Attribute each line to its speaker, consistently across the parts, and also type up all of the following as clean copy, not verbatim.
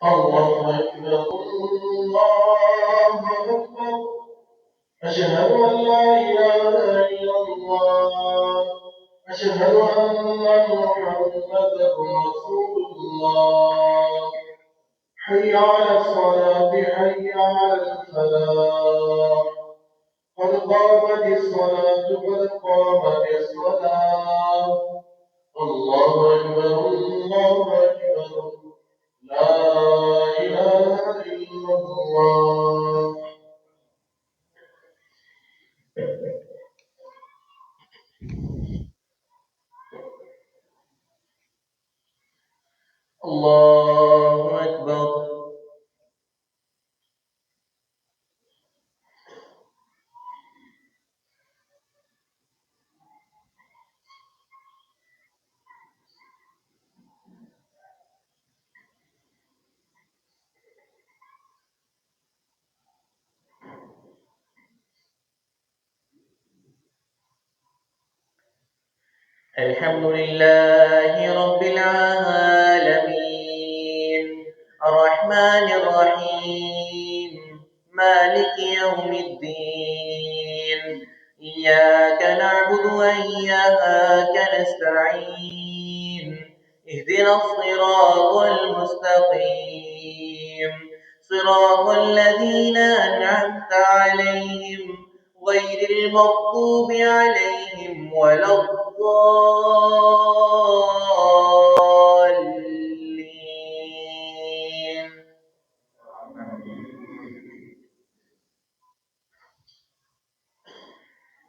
Speaker 1: الله أكبر الله أكبر. أشهد أن لا إله إلا الله. أشهد أن محمدا رسول الله. حي على الصلاة حي على الفلاح. قد قامت الصلاة قد قامت الصلاة. الله أكبر الله أكبر. لا إله إلا الله. الله أكبر. الحمد لله رب العالمين الرحمن الرحيم مالك يوم الدين إياك نعبد وإياك نستعين اهدنا الصراط المستقيم صراط الذين أنعمت عليهم غير المغضوب عليهم ولا الضالين.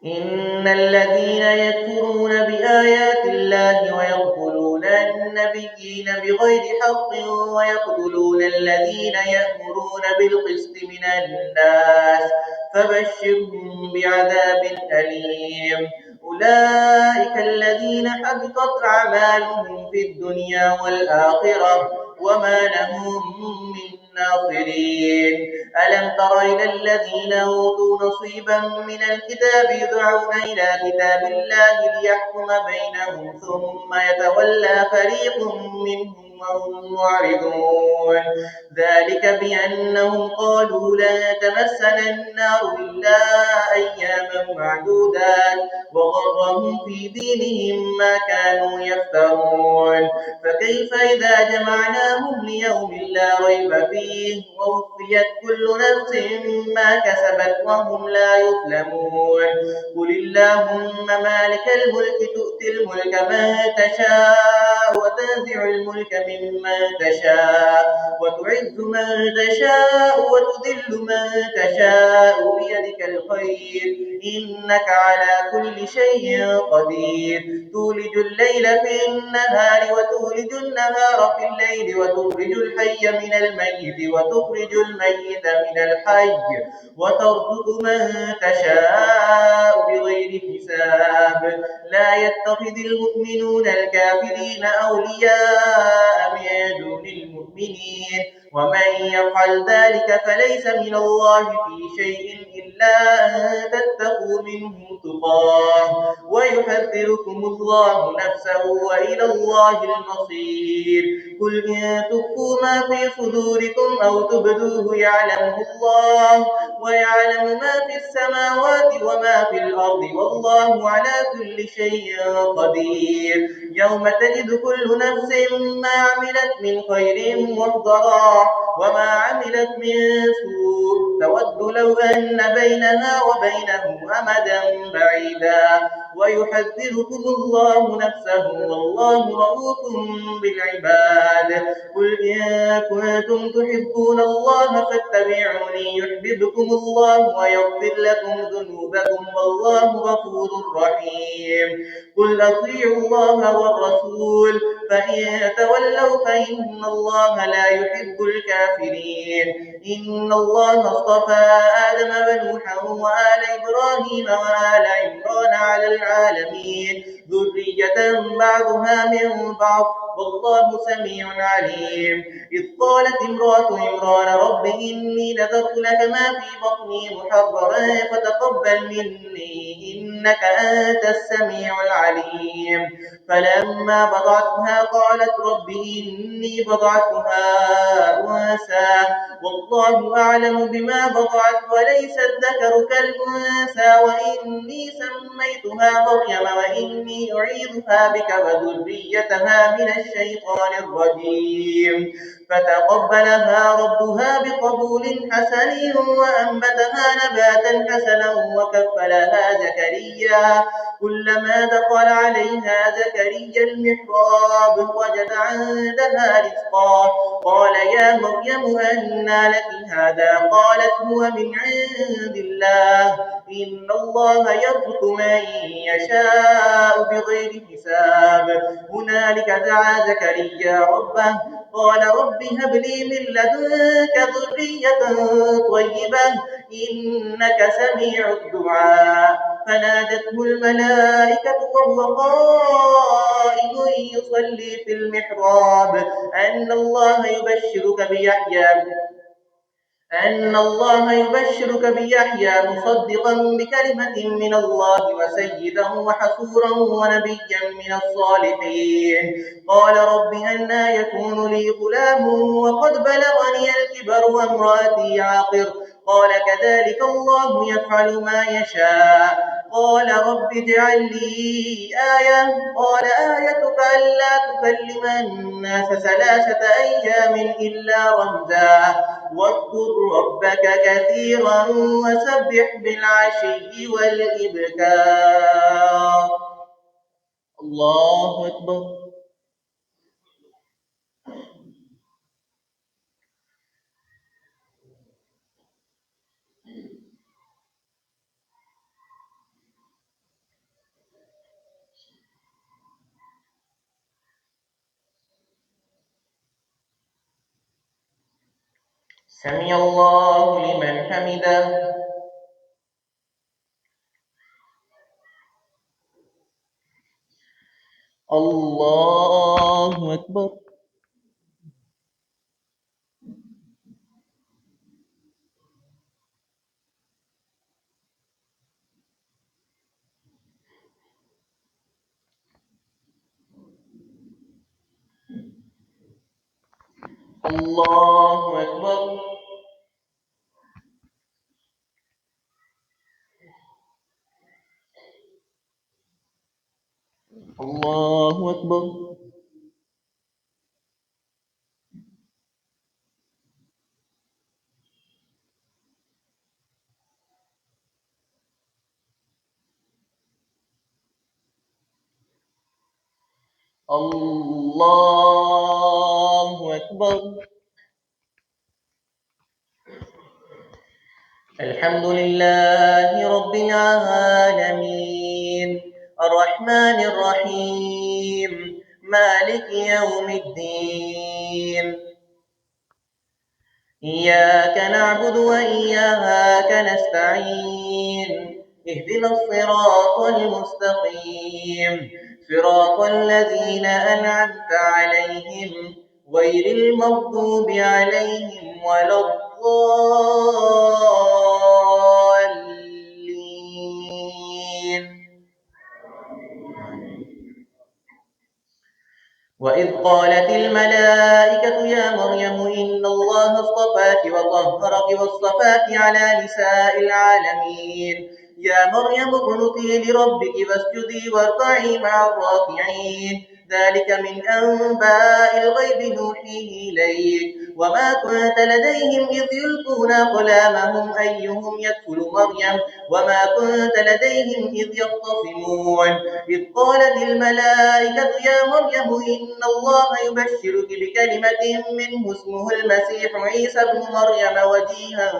Speaker 1: إن الذين يكفرون بآيات الله ويقتلون النبيين بغير حق ويقتلون الذين يأمرون بالقسط من الناس فبشرهم بعذاب أليم. أولئك الذين حبطت أعمالهم في الدنيا والآخرة وما لهم من ناصرين. ألم تر إلى الذين أوتوا نصيبا من الكتاب يدعون إلى كتاب الله ليحكم بينهم ثم يتولى فريق منهم وهم معرضون. ذلك بأنهم قالوا لن تمسنا النار إلا أياما معدودات وغرهم في دينهم ما كانوا يفترون. فكيف إذا جمعناهم ليوم لا ريب فيه ووفيت كل نفس ما كسبت وهم لا يظلمون. قل اللهم مالك الملك تؤتي الملك من تشاء وتنزع الملك ممن تشاء وتعز من تشاء وتذل من تشاء بيدك الخير إنك على كل شيء قدير. تولج الليل في النهار وتولج النهار في الليل وتخرج الحي من الميت وتخرج الميت من الحي وترزق من تشاء بغير حساب. لا يتخذ المؤمنون الكافرين أولياء من دون المؤمنين ومن يفعل ذلك فليس من الله في شيء إلا أن تتقوا منهم تقاه ويحذركم الله نفسه وإلى الله المصير. قل إن تخفوا ما في صدوركم أو تبدوه يعلمه الله ويعلم ما في السماوات وما في الأرض والله على كل شيء قدير. يوم تجد كل نفس ما عملت من خير محضرا وما عملت من سوء تود لو أن بينها وبينه أمدا بعيدا ويحذركم الله نفسه والله رؤوف بالعباد. قل إن كنتم تحبون الله فاتبعوني يحببكم الله ويغفر لكم ذنوبكم والله غفور رحيم. قل أطيعوا الله والرسول فإن تولوا فإن الله لا يحب الكافرين. إن الله اصطفى آدم ونوحا وآل إبراهيم وآل عمران على العالمين ذرية بعضها من بعض والله سميع عليم. إذ قالت امرأة عمران رب إني نذرت لك ما في بطني محررا فتقبل مني إنك أنت السميع العليم. فلما بضعتها قالت رب إني بضعتها أنثى والله أعلم بما وضعت وليس الذكر كالأنثى وإني سميتها مريم وإني أعيذها بك وذريتها من الشيطان الرجيم فتقبلها ربها بقبول حسن وأنبتها نباتا حسنا وكفلها زكريا كلما دخل عليها زكريا المحراب وجد عندها رزقا قال يا مريم أنى لك هذا قالت هو من عند الله إن الله يرزق من يشاء بغير حساب هنالك دعا زكريا ربه قال رب هب لي من لدنك ذرية طيبة إنك سميع الدعاء فنادته الملائكة وهو قائم يصلي في المحراب أن الله يبشرك بيحيى مصدقا بكلمة من الله وسيدا وحصورا ونبيا من الصالحين قال رب أنى يكون لي غلام وقد بلغني الكبر وامرأتي عاقر قال كذلك الله يفعل ما يشاء قال رب اجعل لي آية قال آيتك ألا تكلم الناس 3 أيام إلا رمزا واذكر ربك كثيرا وسبح بالعشي والإبكار الله أكبر سمع الله لمن حمده الله أكبر الله أكبر الله أكبر الله أكبر الحمد لله رب العالمين الرحمن الرحيم مالك يوم الدين إياك نعبد وإياك نستعين اهدنا الصراط المستقيم صراط الذين أنعمت عليهم غير المغضوب عليهم ولا الضالين وإذ قالت الملائكة يا مريم إن الله اصطفاك وطهرك واصطفاك على نساء العالمين يا مريم اقنتي لربك واسجدي واركعي مع الراكعين ذلك من أنباء الغيب نوحيه إليك وما كنت لديهم إذ يلقون أقلامهم أيهم يكفل مريم وما كنت لديهم إذ يختصمون إذ قالت الملائكة يا مريم إن الله يبشرك بكلمة منه اسمه المسيح عيسى ابن مريم وجيها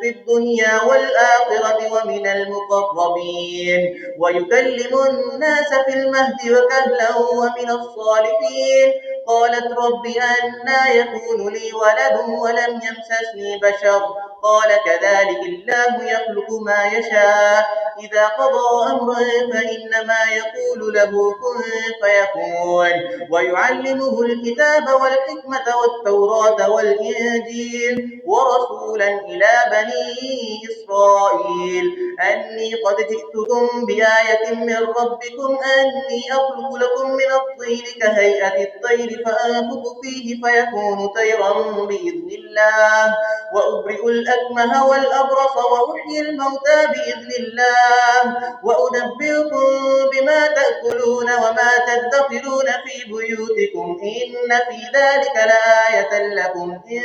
Speaker 1: في الدنيا والآخرة ومن المقربين ويكلم الناس في المهد وكهلا ومن الصالحين قالت رب أنى يكون لي ولد ولم يمسسني بشر قال كذلك الله يخلق ما يشاء إذا قضى أمرا فإنما يقول له كن فيكون ويعلمه الكتاب والحكمة والتوراة والإنجيل ورسولا إلى بني إسرائيل أني قد جئتكم بآية من ربكم أني أخلق لكم من الطين كهيئة الطير فأنفخ فيه فيكون طيرا بإذن الله وأبرئ الأكمه والأبرص وأحيي الموتى بإذن الله وأنبئكم بما تأكلون وما تدخرون في بيوتكم إن في ذلك لآية لكم إن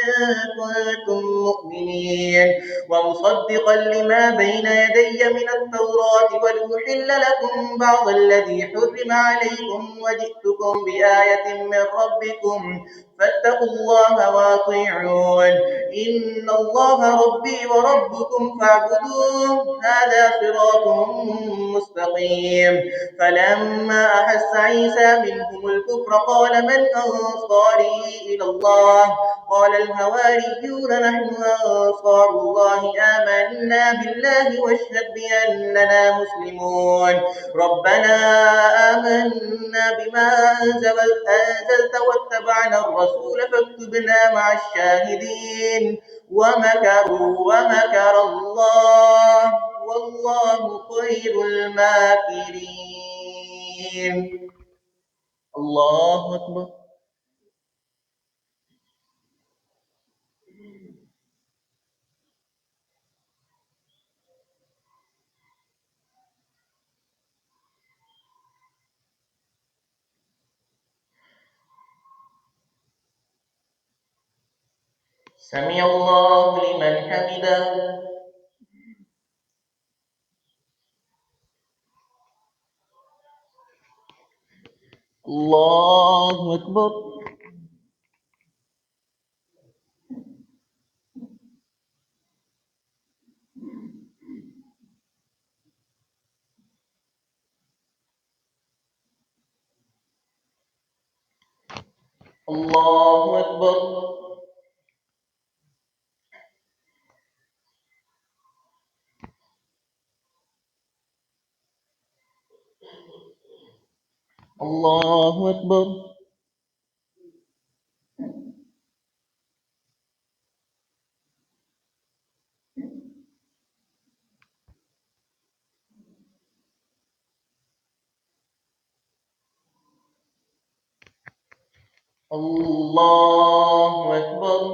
Speaker 1: كنتم مؤمنين ومصدقا لما بين يدي من التوراة ولأحل لكم بعض الذي حرم عليكم وجئتكم بآية من ربكم فاتقوا الله وأطيعون إن الله ربي وربكم فاعبدوه هذا صراط مستقيم فلما أحس عيسى منهم الكفر قال من أنصاري إلى الله قال الحواريون نحن أنصار الله آمنا بالله واشهد بأننا مسلمون ربنا آمنا بما أنزلت واتبعنا الرسول فاكتبنا مع الشاهدين ومكروا ومكر الله والله خير الماكرين الله أكبر سمع الله لمن حمده الله أكبر الله أكبر الله أكبر الله أكبر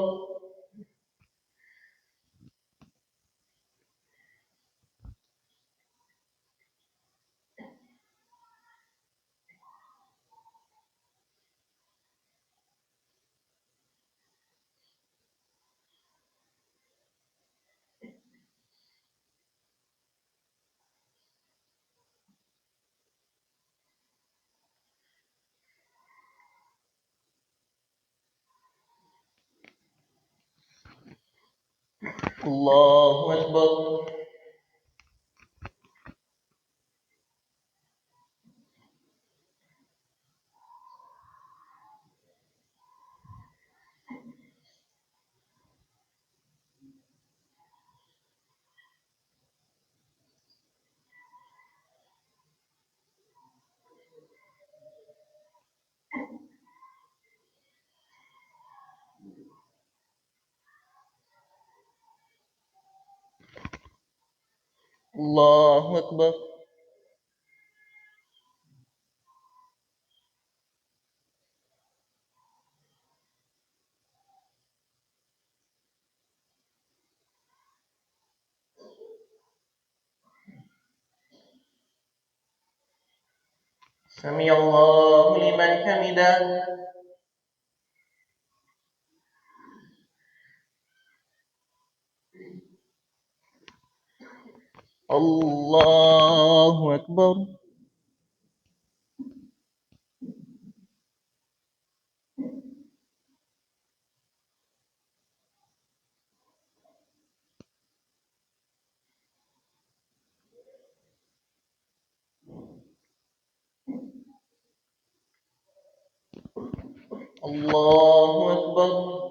Speaker 1: الله أكبر الله أكبر سمع الله لمن حمده الله أكبر الله أكبر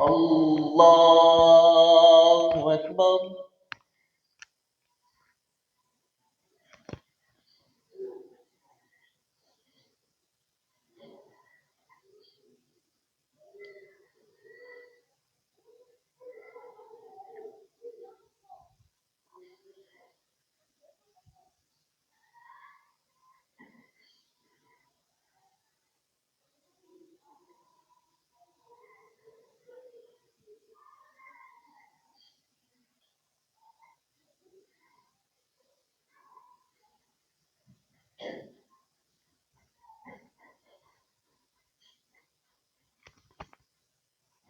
Speaker 1: الله أكبر.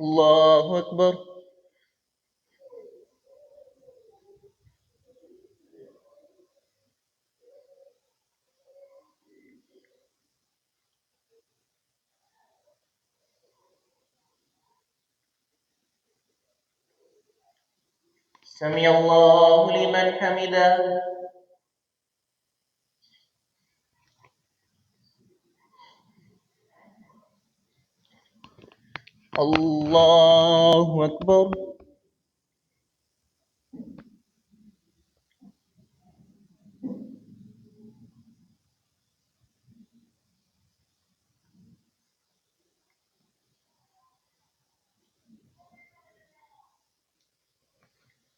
Speaker 1: الله أكبر. سمع الله لمن حمده. الله أكبر.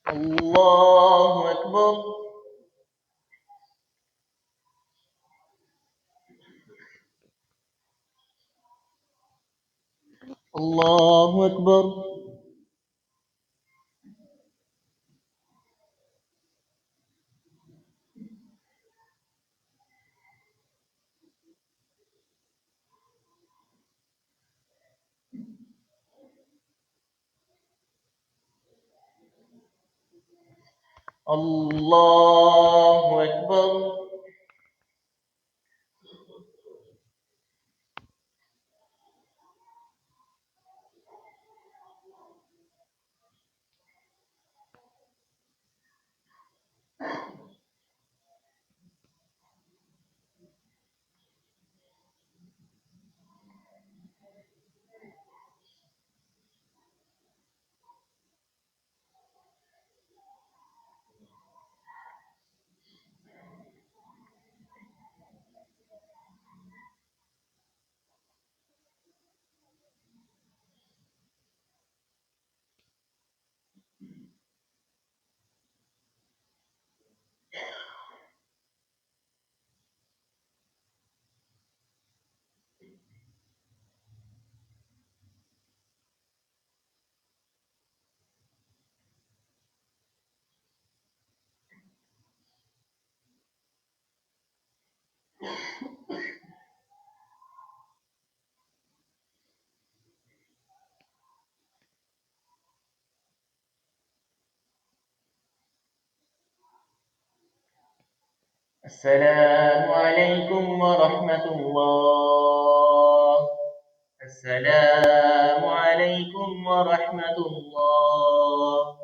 Speaker 1: الله أكبر. الله أكبر. الله أكبر. السلام عليكم ورحمة الله. السلام عليكم ورحمة الله.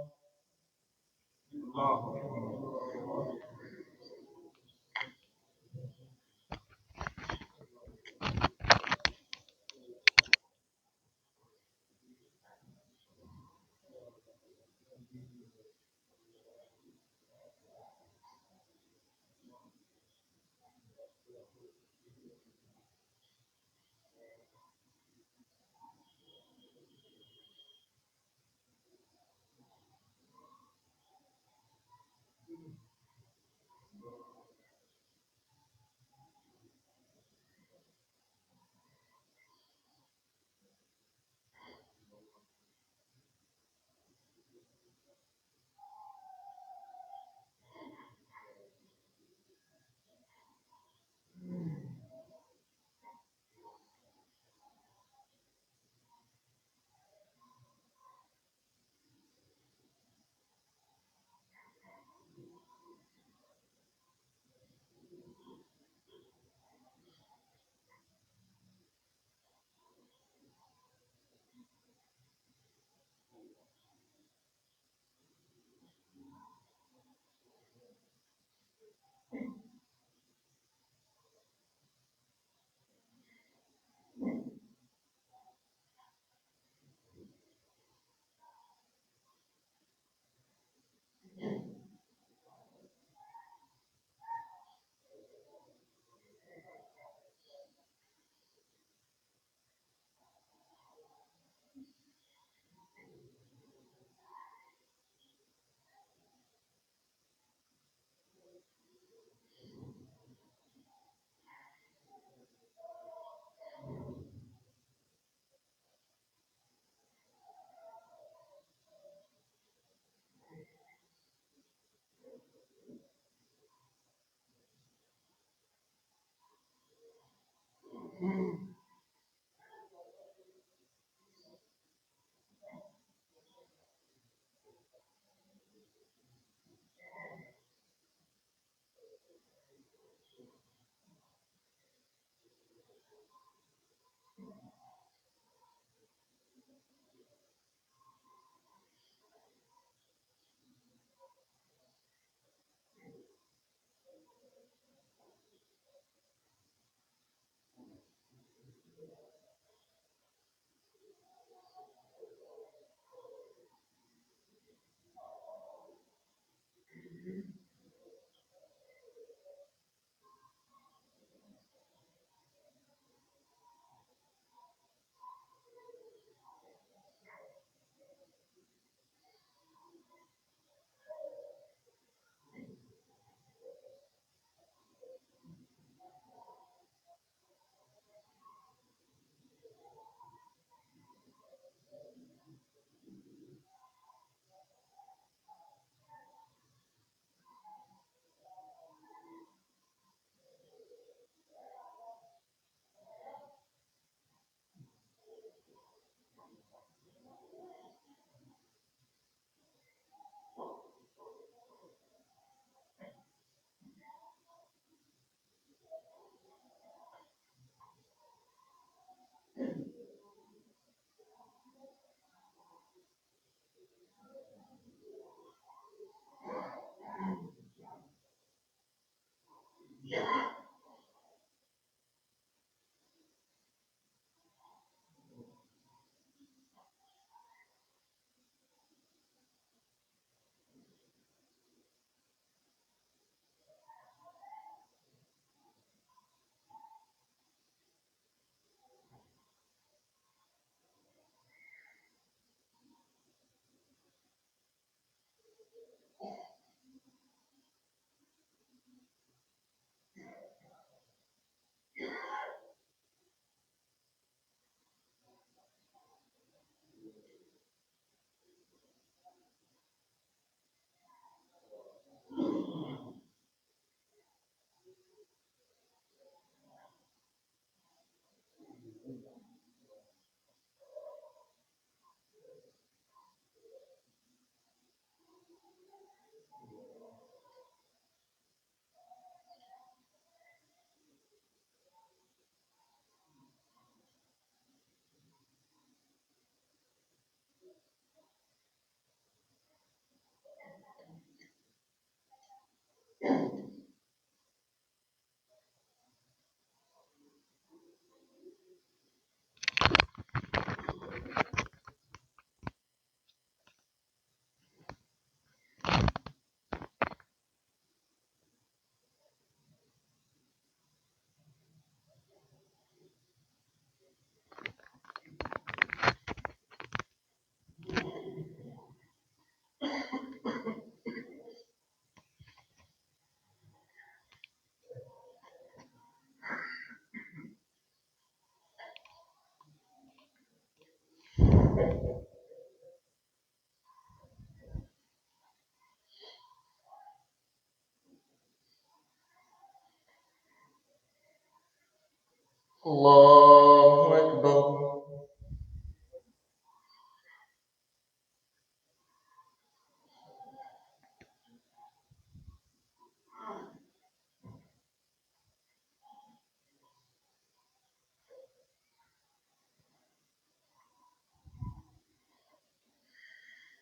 Speaker 1: الله أكبر.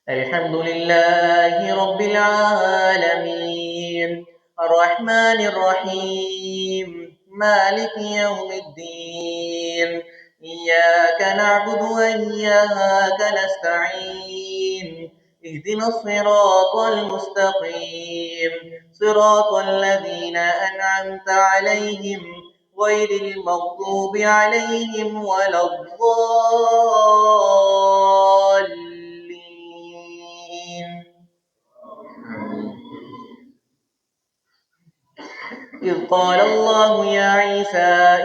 Speaker 1: الحمد لله رب العالمين الرحمن الرحيم مالك يوم الدين إياك نعبد وإياك نستعين اهدنا الصراط المستقيم صراط الذين أنعمت عليهم غير المغضوب عليهم ولا الضالين. إذ قال الله يا عيسى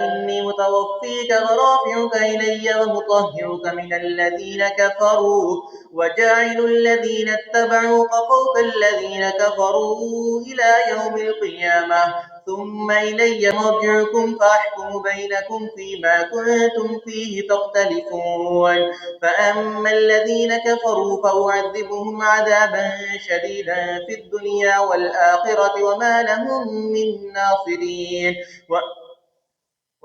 Speaker 1: إني متوفيك ورافعك إلي ومطهرك من الذين كفروا وجاعل الذين اتبعوك فوق الذين كفروا إلى يوم القيامة ثم إلي مرجعكم فأحكم بينكم فيما كنتم فيه تختلفون فأما الذين كفروا فأعذبهم عذابا شديدا في الدنيا والآخرة وما لهم من ناصرين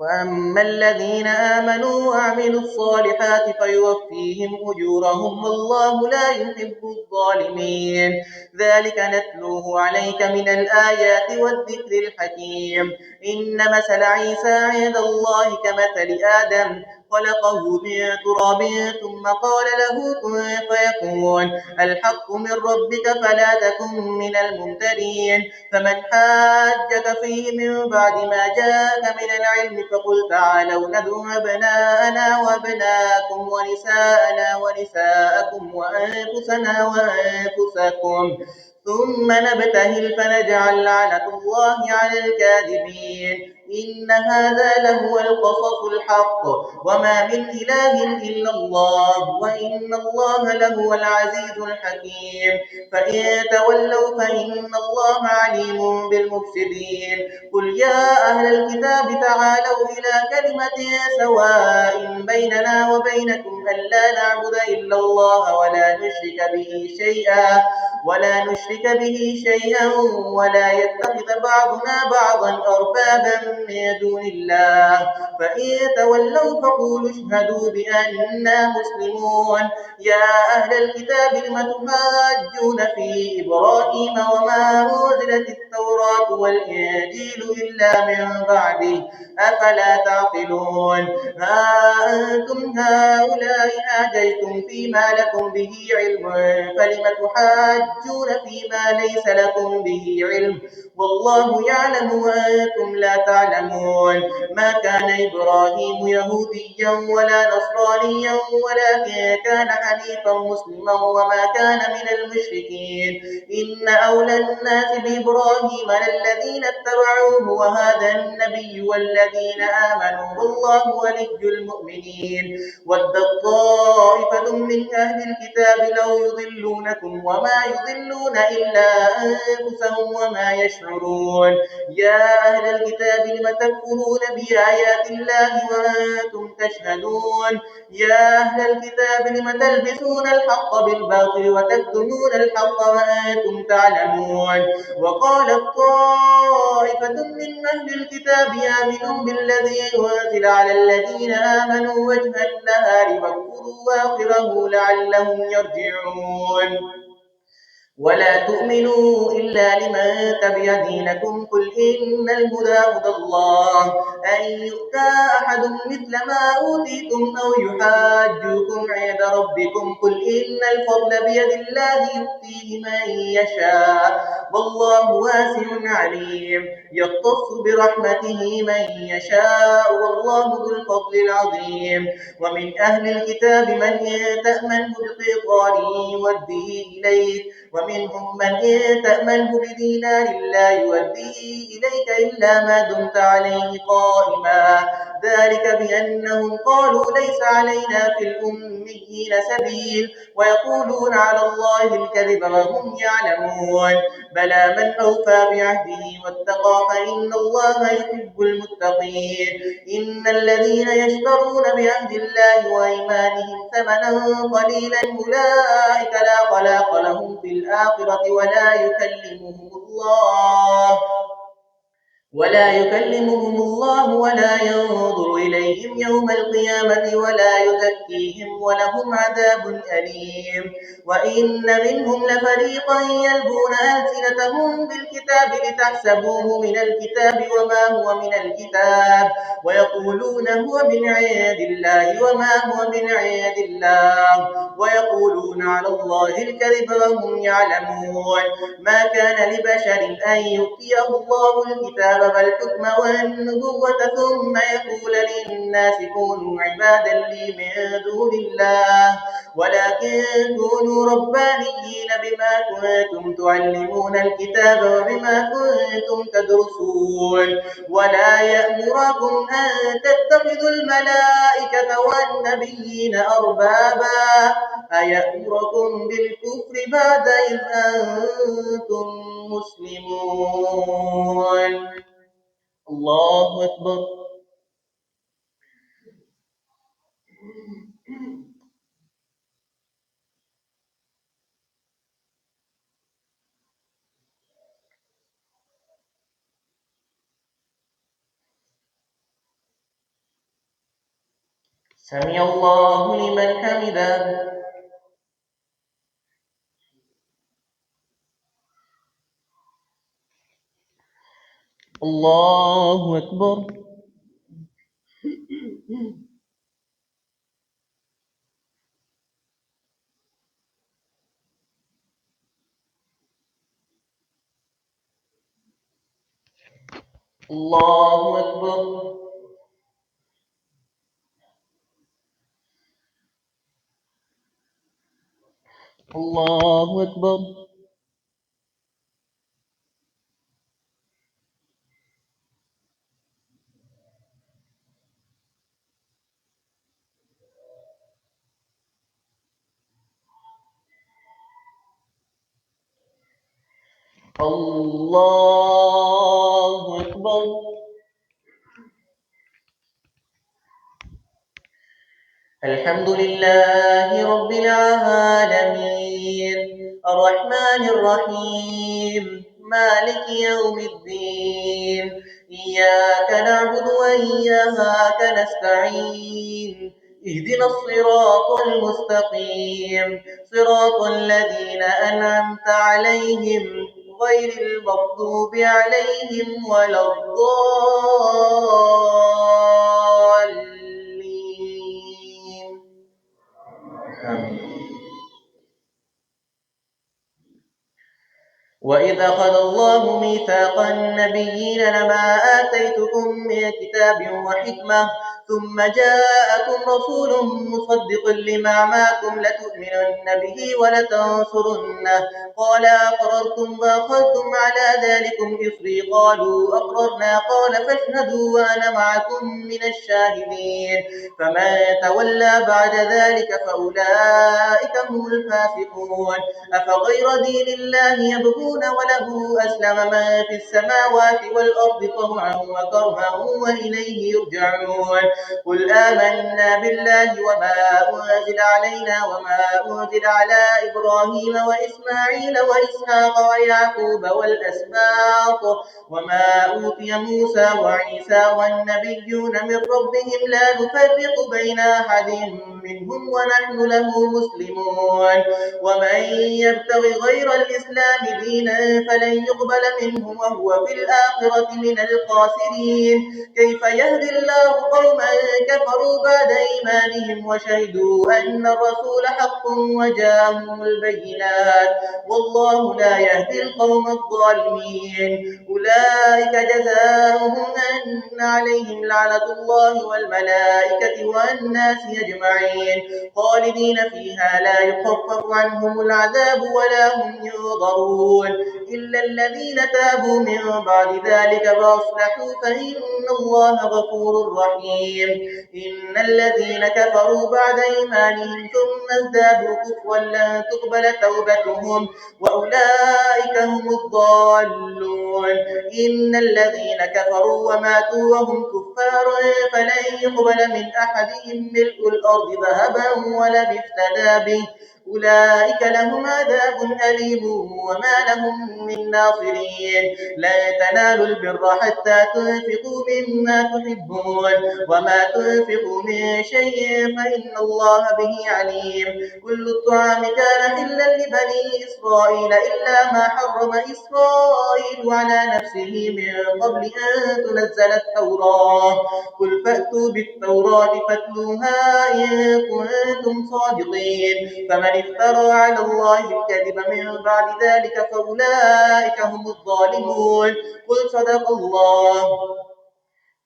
Speaker 1: وأما الذين آمنوا وعملوا الصالحات فيوفيهم أجورهم والله لا يحب الظالمين ذلك نتلوه عليك من الآيات والذكر الحكيم إن مثل عيسى عند الله كمثل آدم خلقه من تراب ثم قال له كن فيكون الحق من ربك فلا تكن من الممترين فمن حاجك فيه من بعد ما جاءك من العلم فقل تعالوا ندعو أبناءنا وأبناءكم ونساءنا ونساءكم وأنفسنا وأنفسكم ثم نبتهل فنجعل لعنة الله على الكاذبين إن هذا لهو القصص الحق وما من إله إلا الله وإن الله لهو العزيز الحكيم فإن تولوا فإن الله عليم بالمفسدين قل يا أهل الكتاب تعالوا إلى كلمة سواء بيننا وبينكم ألا نعبد إلا الله ولا نشرك به شيئا ولا يتخذ بعضنا بعضا أربابا من دون الله فإن تولوا فقولوا اشهدوا بأننا مسلمون يا أهل الكتاب لم تحاجون في إبراهيم وما أنزلت التوراة والإنجيل إلا من بعده أفلا تعقلون ها أنتم هؤلاء حاجيتم فيما لكم به علم فلم تحاجون فيما ليس لكم به علم والله يعلم وأنتم لا تعلمون ما كان إبراهيم يهوديا ولا نصرانيا ولكن كان حنيفا مسلما وما كان من المشركين إن أولى الناس بإبراهيم للذين اتبعوه وهذا النبي والذين آمنوا والله ولي المؤمنين ودت طائفة من أهل الكتاب لو يضلونكم وما يضلون إلا أنفسهم وما يشعرون يا أهل الكتاب لم تكفرون بآيات الله وأنتم تشهدون يا أهل الكتاب لم تلبسون الحق بالباطل وتكتمون الحق وأنتم تعلمون وقالت طائفة من أهل الكتاب آمنوا بالذي أنزل على الذين آمنوا وجه النهار واكفروا آخره لعلهم يرجعون ولا تؤمنوا إلا لمن تبع دينكم قل إن الهدى هدى الله أن يؤتى أحد مثل ما أوتيتم أو يحاجوكم عند ربكم قل إن الفضل بيد الله يؤتيه من يشاء والله واسع عليم يختص برحمته من يشاء والله ذو الفضل العظيم ومن أهل الكتاب من تأمنه بقيطار يوده إليك ومنهم من إن تأمنه بدينار لا يوديه إليك إلا ما دمت عليه قائما ذلك بأنهم قالوا ليس علينا في الأميين سبيل ويقولون على الله الكذب وهم يعلمون بلى من أوفى بعهده واتقى فإن الله يحب المتقين إن الذين يشترون بعهد الله وأيمانهم ثمنا قليلا أولئك لا خلاق لهم في الآخرة ولا يكلمهم الله ولا ينظر إليهم يوم القيامة ولا يزكيهم ولهم عذاب أليم وإن منهم لفريقا يلبون ألسنتهم بالكتاب لتحسبوه من الكتاب وما هو من الكتاب ويقولون هو من عند الله وما هو من عند الله ويقولون على الله الكذب وهم يعلمون ما كان لبشر أن يؤتيه الله الكتاب والحكم والنبوة ثم يقول للناس كونوا عبادا لي من دون الله ولكن كونوا ربانيين بما كنتم تعلمون الكتاب وبما كنتم تدرسون ولا يأمركم أن تتخذوا الملائكة والنبيين أربابا أيأمركم بالكفر بعد إذ أنتم مسلمون الله أكبر. سمع الله لمن حمده. الله أكبر. الله أكبر. الله أكبر. الله أكبر. الحمد لله رب العالمين الرحمن الرحيم مالك يوم الدين إياك نعبد وإياك نستعين اهدنا الصراط المستقيم صراط الذين أنعمت عليهم غير المغضوب عليهم ولا الضالين. وإذ أخذ الله ميثاق النبيين لما آتيتكم من كتاب وحكمة ثم جاءكم رسول مصدق لما معكم لتؤمنن به ولتنصرنه قال أقررتم وأخذتم على ذلكم إصري قالوا أقررنا قال فاشهدوا وأنا معكم من الشاهدين فمن تولى بعد ذلك فأولئك هم الفاسقون أفغير دين الله يبغون وله أسلم من في السماوات والأرض طوعا وكرها وإليه يرجعون قل آمنا بالله وما أنزل علينا وما أنزل على إبراهيم وإسماعيل وإسحاق ويعقوب والأسباط وما أوتي موسى وعيسى والنبيون من ربهم لا نفرق بين أحد منهم ونحن له مسلمون ومن يبتغ غير الإسلام دينا فلن يقبل منه وهو في الآخرة من الخاسرين كيف يهدي الله قوما كفروا بعد إيمانهم وشهدوا أن الرسول حق وجاءهم البينات والله لا يهدي القوم الظالمين أولئك جزاؤهم أن عليهم لعنة الله والملائكة والناس أجمعين خالدين فيها لا يخفف عنهم العذاب ولا هم ينظرون إلا الذين تابوا من بعد ذلك وأصلحوا فإن الله غفور رحيم إن الذين كفروا بعد إيمانهم ثم ازدادوا كفرا لن تقبل توبتهم وأولئك هم الضالون إن الذين كفروا وماتوا وهم كفار فلن يقبل من أحدهم ملء الأرض ذهبا ولا افتدى به أولئك لهم عذاب أليم وما لهم من ناصرين لا تنالوا البر حتى تنفقوا مما تحبون وما تنفقوا من شيء فإن الله به عليم كل الطعام كان حلا لبني إسرائيل إلا ما حرم إسرائيل على نفسه من قبل أن تنزل التوراة قل فأتوا بالتوراة فاتلوها إن كنتم صادقين فمن افترى على الله الكذب من بعد ذلك فأولئك هم الظالمون قل صدق الله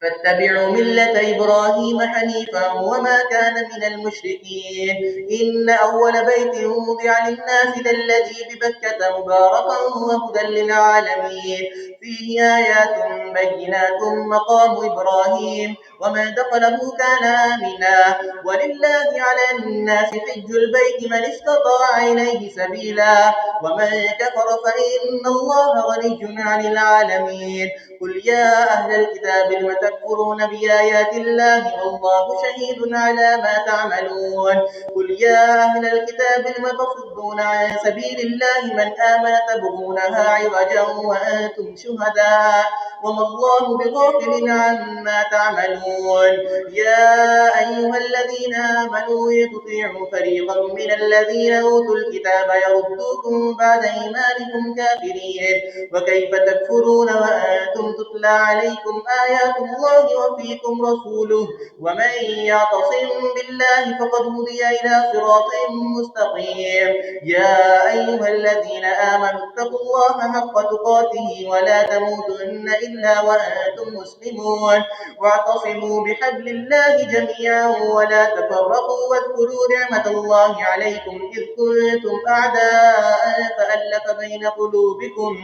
Speaker 1: فاتبعوا ملة إبراهيم حنيفا وما كان من المشركين إن أول بيت وضع للناس الذي ببكة مباركا وهدى للعالمين فيه آيات بينات مقام إبراهيم ومن دخله كان آمنا ولله على الناس حج البيت من استطاع إليه سبيلا ومن كفر فإن الله غني عن العالمين قل يا أهل الكتاب لم تكفرون بآيات الله والله شهيد على ما تعملون قل يا أهل الكتاب لم تصدون عن سبيل الله من آمن تبغونها عوجا وأنتم شهداء وما الله بغافل عما تعملون يا أيها الذين آمنوا تطيعوا فريقا من الذين أوتوا الكتاب يردوكم بعد إيمانكم كافرين وكيف تكفرون وأنتم تتلى عليكم آيات الله وفيكم رسوله ومن يعتصم بالله فقد هدي إلى صراط مستقيم يا أيها الذين آمنوا اتقوا الله حق تقاته ولا تموتن إلا وأنتم مسلمون واعتصموا بحبل الله جميعا ولا تفرقوا واذكروا نعمة الله عليكم إذ كنتم أعداء فألف بين قلوبكم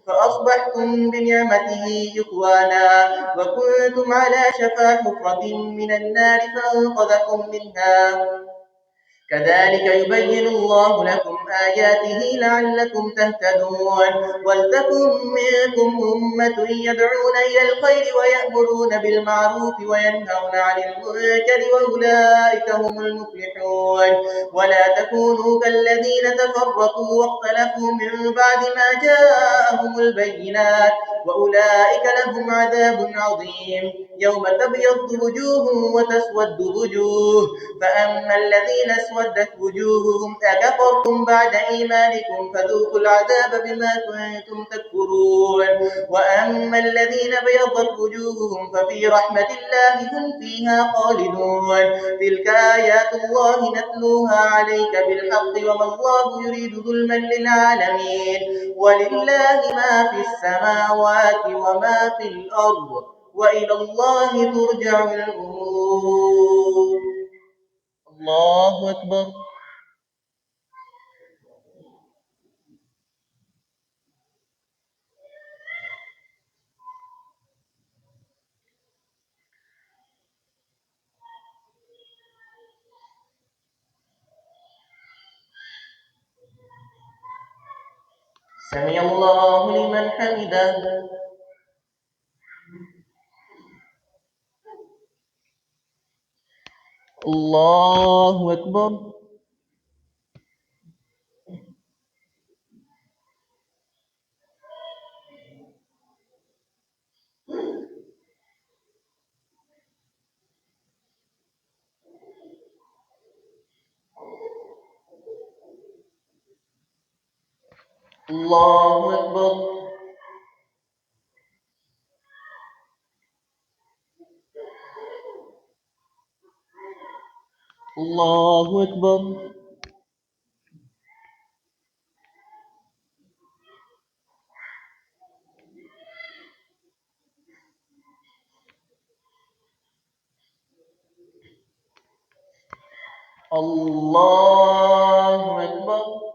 Speaker 1: فأصبحتم بنعمته إخوانا وكنتم على شفا حفرة من النار فأنقذكم منها كذلك يبين الله لكم آياته لعلكم تهتدون ولتكن منكم أمة يدعون إلى الخير ويأمرون بالمعروف وينهون عن المنكر وأولئك هم المفلحون ولا تكونوا كالذين تفرقوا واختلفوا من بعد ما جاءهم البينات وأولئك لهم عذاب عظيم يوم تبيض وجوه وتسود وجوه فأما الذين اسودت وجوههم أكفرتم بعد إيمانكم فذوقوا العذاب بما كنتم تكفرون وأما الذين بيضت وجوههم ففي رحمة الله هم فيها خالدون تلك آيات الله نتلوها عليك بالحق وما الله يريد ظلما للعالمين ولله ما في السماوات وما في الأرض وإلى الله ترجع الأمور الله أكبر سمع الله لمن حمده الله أكبر الله أكبر الله أكبر الله أكبر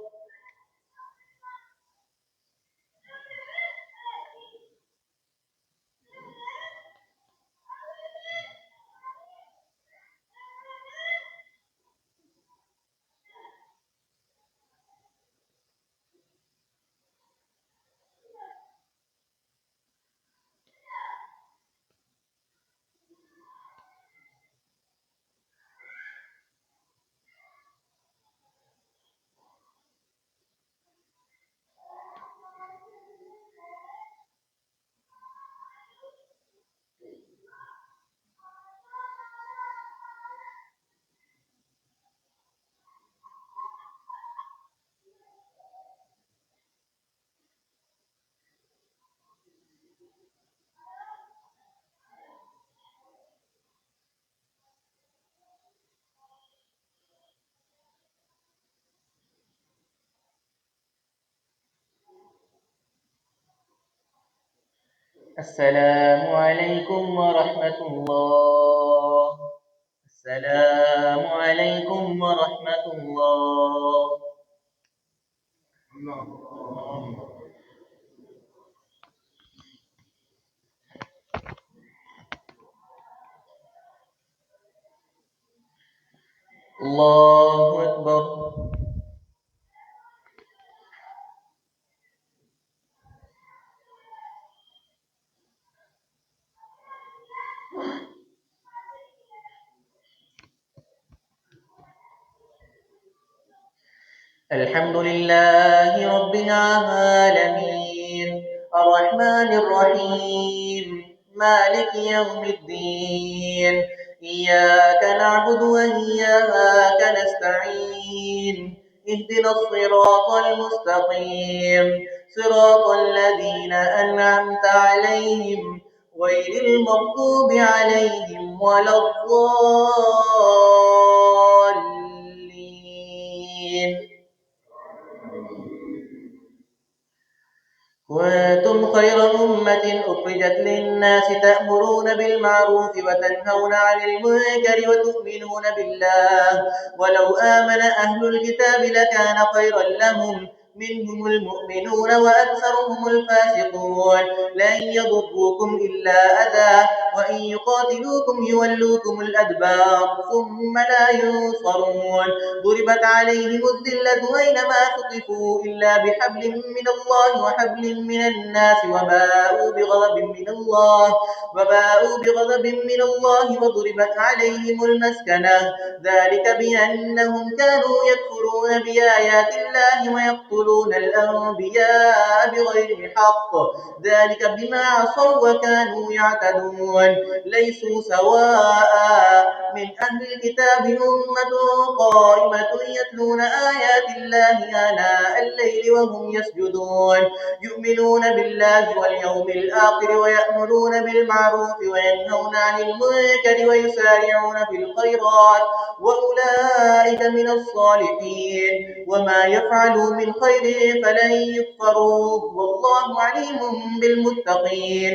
Speaker 1: السلام عليكم ورحمة الله. السلام عليكم ورحمة الله. الله أكبر. الحمد لله رب العالمين الرحمن الرحيم مالك يوم الدين إياك نعبد وإياك نستعين اهدنا الصراط المستقيم صراط الذين أنعمت عليهم غير المغضوب عليهم ولا الضالين. كنتم خير أمة أخرجت للناس تأمرون بالمعروف وتنهون عن المنكر وتؤمنون بالله ولو آمن أهل الكتاب لكان خيرا لهم منهم المؤمنون وأكثرهم الفاسقون لن يضروكم إلا أذى وإن يقاتلوكم يولوكم الأدبار ثم لا ينصرون ضربت عليهم الذلة أينما ثقفوا إلا بحبل من الله وحبل من الناس وباءوا بغضب من الله وضربت عليهم المسكنة ذلك بأنهم كانوا يكفرون بآيات الله ويقتلون الأنبياء بغير حق ذلك بما عصوا وكانوا يعتدون ليسوا سواء من أهل الكتاب أمة قائمة يتلون آيات الله آناء الليل وهم يسجدون يؤمنون بالله واليوم الآخر ويأمرون بالمعروف وينهون عن المنكر ويسارعون في الخيرات وأولئك من الصالحين وما يفعلوا من خير فلن يكفروه والله عليم بالمتقين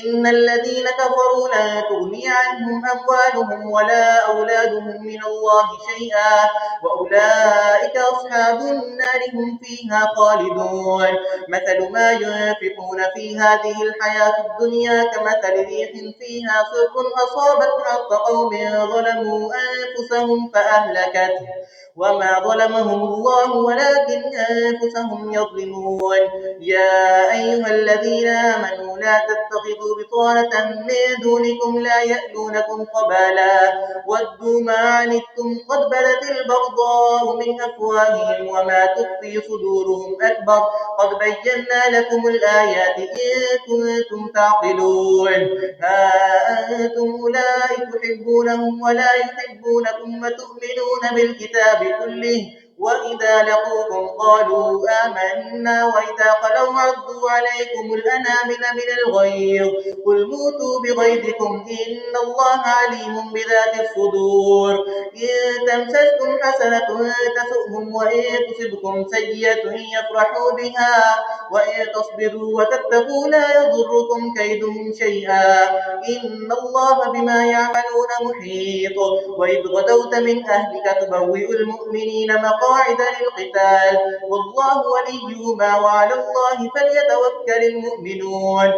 Speaker 1: إن الذين كفروا لا تغني عنهم أموالهم ولا أولادهم من الله شيئا وأولئك أصحاب النار هم فيها خالدون مثل ما ينفقون في هذه الحياة الدنيا كمثل ريح فيها صر أصابت حرث قوم ظلموا أنفسهم فأهلكته وما ظلمهم الله ولكن أنفسهم يظلمون يا أيها الذين آمنوا لا تتخذوا بطانة من دونكم لا يألونكم خبالا ودوا ما عنتم قد بدت البغضاء من أفواههم وما تخفي صدورهم أكبر قد بينا لكم الآيات إن كنتم تعقلون ها أنتم أولئك تحبونهم ولا يحبونكم وتؤمنون بالكتاب كله وإذا لقوكم قالوا آمنا وإذا خلوا عضوا عليكم الأنامل من الغيظ قل موتوا بغيظكم إن الله عليم بذات الصدور إن تمسسكم حسنة تسؤهم وإن تصبكم سيئة يفرحوا بها وإن تصبروا وتتقوا لا يضركم كيدهم شيئا إن الله بما يعملون محيط وإذ غدوت من أهلك تبوئ المؤمنين مقاعد للقتال والله وليهما وعلى الله فليتوكل المؤمنون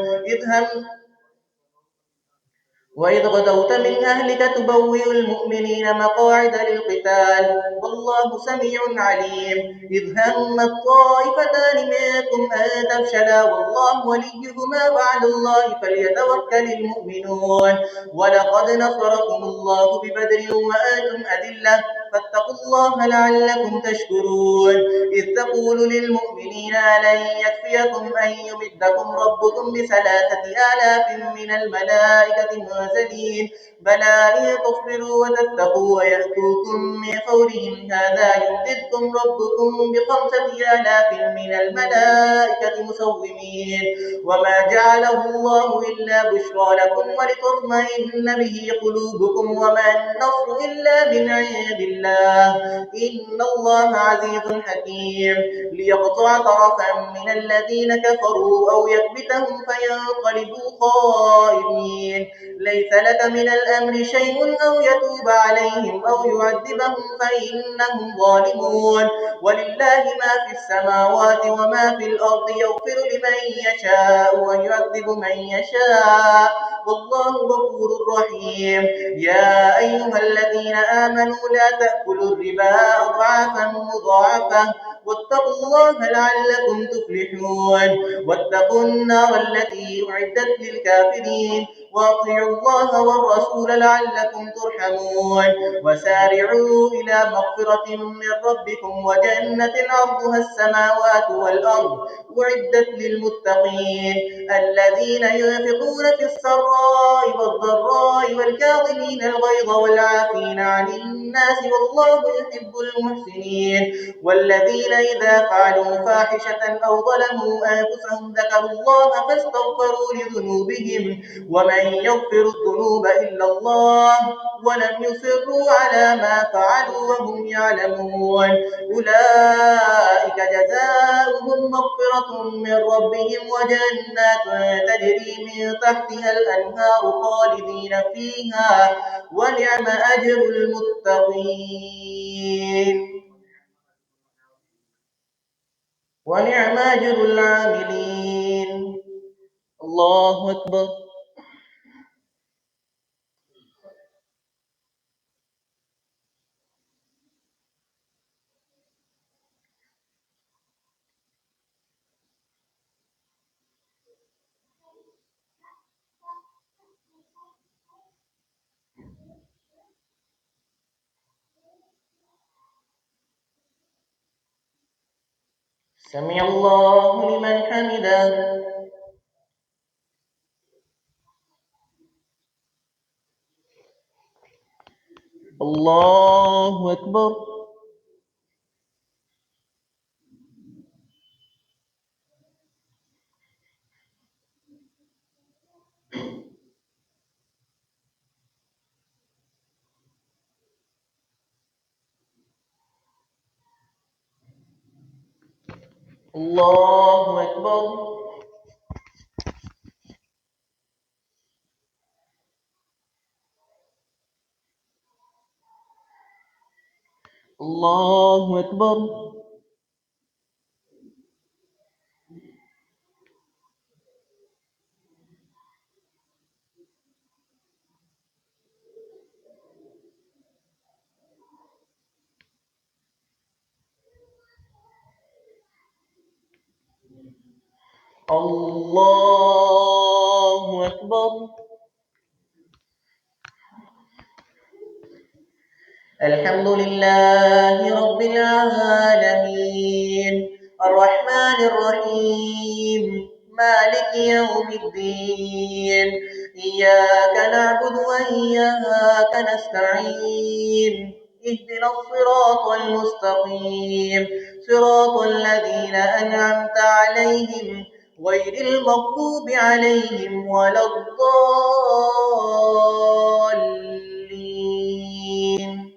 Speaker 1: وإذ غدوت من أهلك تبوئ المؤمنين مقاعد للقتال والله سميع عليم إذ هم الطائفتان منكم أن تفشلا والله وليهما وعلى الله فليتوكل المؤمنون ولقد نصركم الله ببدر وأنتم أذلة فاتقوا الله لعلكم تشكرون إذ تقول للمؤمنين لن يكفيكم أن يمدكم ربكم ب3,000 من الملائكة منزلين بلى إن تصبروا وتتقوا ويأتوكم من فورهم هذا يمددكم ربكم ب5,000 من الملائكة مسومين وما جعله الله إلا بشرى لكم ولتطمئن به قلوبكم وما النصر إلا من عند الله الله إن الله عزيز حكيم ليقطع طرفا من الذين كفروا أو يكبتهم فينقلبوا خائبين ليس لك من الأمر شيء أو يتوب عليهم أو يعذبهم فإنهم ظالمون ولله ما في السماوات وما في الأرض يغفر لمن يشاء ويعذب من يشاء والله غفور رحيم يا أيها الذين آمنوا لا تأكلوا الربا أضعافا مضاعفة واتقوا الله لعلكم تفلحون واتقوا النار التي أعدت للكافرين وأطيعوا الله والرسول لعلكم ترحمون وسارعوا إلى مغفرة من ربكم وجنة عرضها السماوات والأرض أعدت للمتقين الذين ينفقون في السراء والضراء والكاظمين الغيظ والعافين عن الناس والله يحب المحسنين والذين إذا فعلوا فاحشة أو ظلموا أنفسهم ذكروا الله فاستغفروا لذنوبهم ومن يغفر الذنوب إلا الله ولم يصروا على ما فعلوا وهم يعلمون أولئك جزاؤهم مغفرة من ربهم وجنات تجري من تحتها الأنهار خالدين فيها ونعم أجر المتقين ونعم أجر العاملين الله أكبر سمع الله لمن حمده الله أكبر الله أكبر الله أكبر الله أكبر الحمد لله رب العالمين الرحمن الرحيم مالك يوم الدين إياك نعبد وإياك نستعين اهدنا الصراط المستقيم صراط الذين أنعمت عليهم غير المغضوب عليهم ولا الضالين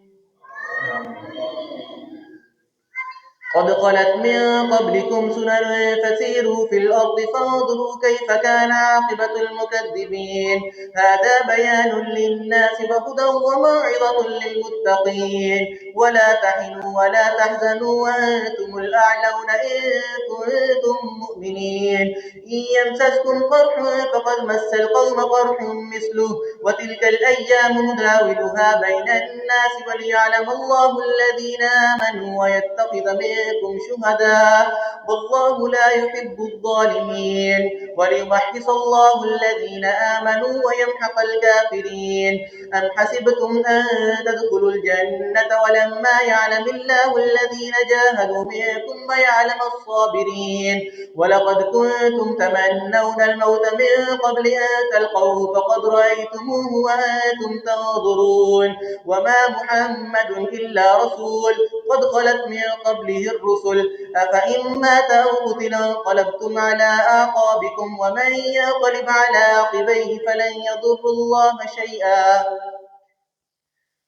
Speaker 1: قد خلت من قبلكم سنن فسيروا في الأرض فانظروا كيف كان عاقبة المكذبين هذا بيان للناس وهدى وموعظة للمتقين ولا تهنوا ولا تحزنوا وأنتم الأعلون إن كنتم مؤمنين إن يمسسكم قرح فقد مس القوم قرح مثله وتلك الأيام نداولها بين الناس وليعلم الله الذين آمنوا ويتخذ منكم شهداء والله لا يحب الظالمين وليمحص الله الذين آمنوا ويمحق الكافرين أم حسبتم أن تدخلوا الجنة ولما يعلم الله الذين جاهدوا منكم ويعلم الصابرين ولقد كنتم تمنون الموت من قبل أن تلقوه فقد رأيتموه وأنتم تنظرون وما محمد إلا رسول قد خلت من قبله الرسل أفإن مات أو قتل انقلبتم على أعقابكم ومن ينقلب على عقبيه فلن يضر الله شيئا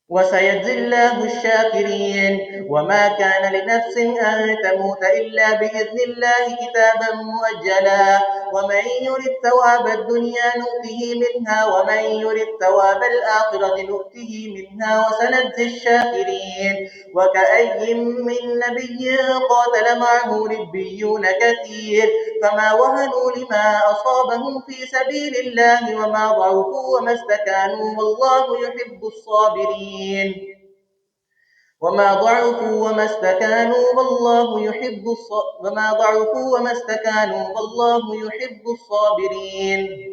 Speaker 1: وسيجزي الله الشاكرين. وما كان لنفس أن تموت إلا بإذن الله كتابا مؤجلا. ومن يرد ثواب الدنيا نؤته منها ومن يرد ثواب الآخرة نؤته منها وسنجزي الشاكرين. وكأي من نبي قاتل معه ربيون كثير فما وهنوا لما أصابهم في سبيل الله وما ضعفوا وما استكانوا والله يحب الصابرين. وما ضعفوا وما استكانوا والله يحب الصابرين.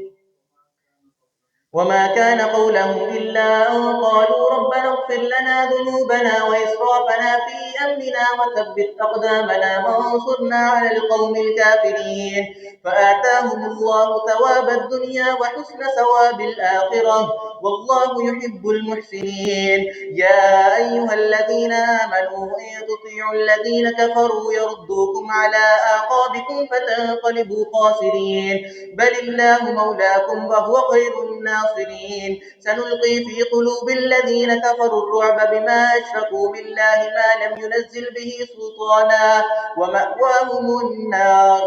Speaker 1: وما كان قولهم إلا أن قالوا ربنا اغفر لنا ذنوبنا وإسرافنا في أمرنا وثبت أقدامنا وانصرنا على القوم الكافرين. فآتاهم الله ثواب الدنيا وحسن ثواب الآخرة والله يحب المحسنين. يا أيها الذين آمنوا إن تطيعوا الذين كفروا يردوكم على أعقابكم فتنقلبوا خاسرين. بل الله مولاكم وهو خير الناصرين. سنلقي في قلوب الذين كفروا الرعب بما أشركوا بالله ما لم ينزل به سلطانا ومأواهم النار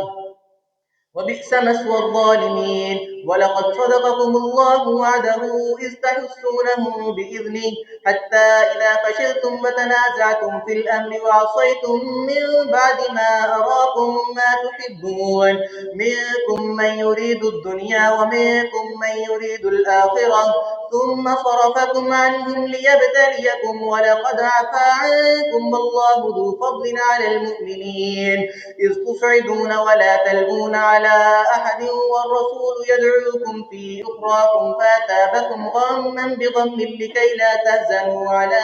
Speaker 1: وبئس مثوى الظالمين. ولقد صدقكم الله وعده إذ تحسونهم بإذنه حتى إذا فشلتم وتنازعتم في الأمر وعصيتم من بعد ما أراكم ما تحبون منكم من يريد الدنيا ومنكم من يريد الآخرة ثم صرفكم عنهم ليبتليكم ولقد عفا عنكم والله ذو فضل على المؤمنين إذ تصعدون ولا تلوون على أحد والرسول يدعوكم في أخراكم فأثابكم غما بغم لكي لا تهزنوا على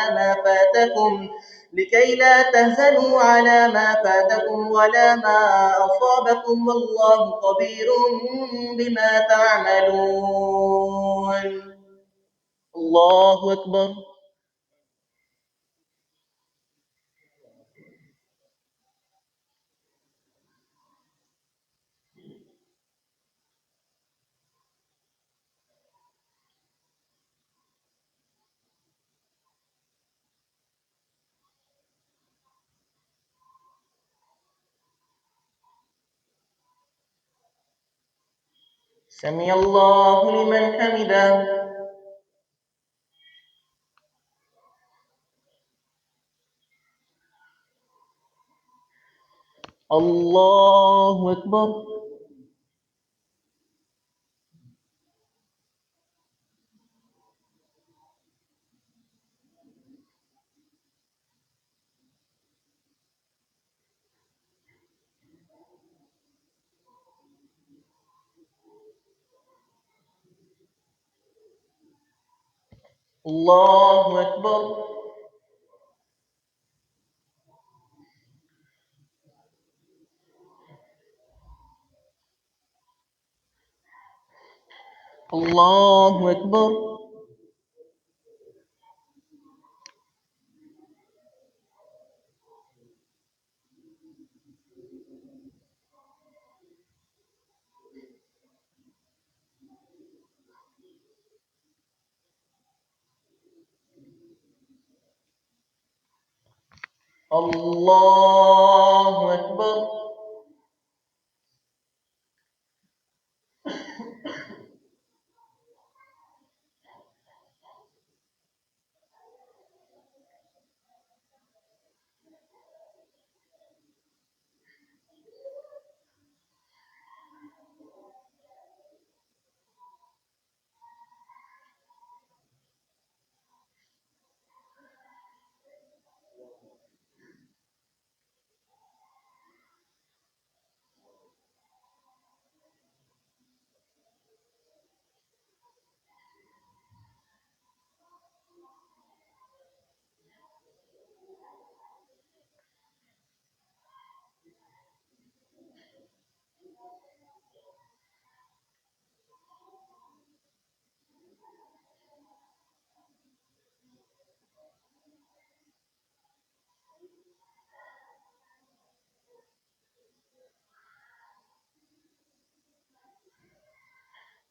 Speaker 1: ما فاتكم ولا ما أصابكم والله خبير بما تعملون. الله أكبر. سمع الله لمن حمده. الله أكبر. الله أكبر. الله أكبر. الله أكبر.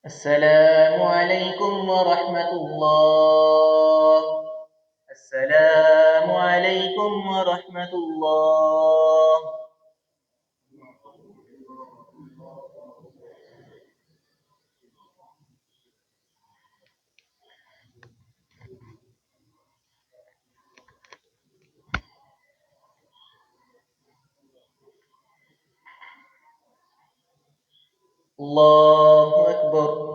Speaker 1: السلام عليكم ورحمة الله. السلام عليكم ورحمة الله. الله أكبر.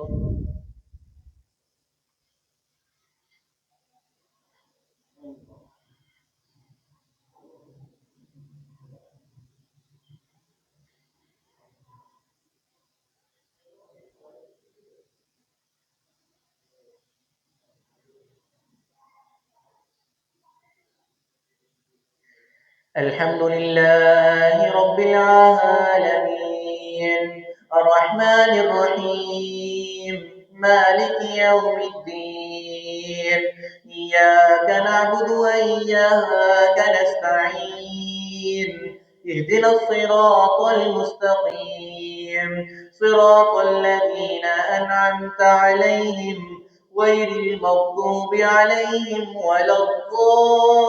Speaker 1: الحمد لله رب العالمين الرحمن الرحيم مالك يوم الدين إياك نعبد وإياك نستعين اهدنا الصراط المستقيم صراط الذين أنعمت عليهم غير المغضوب عليهم ولا الضالين.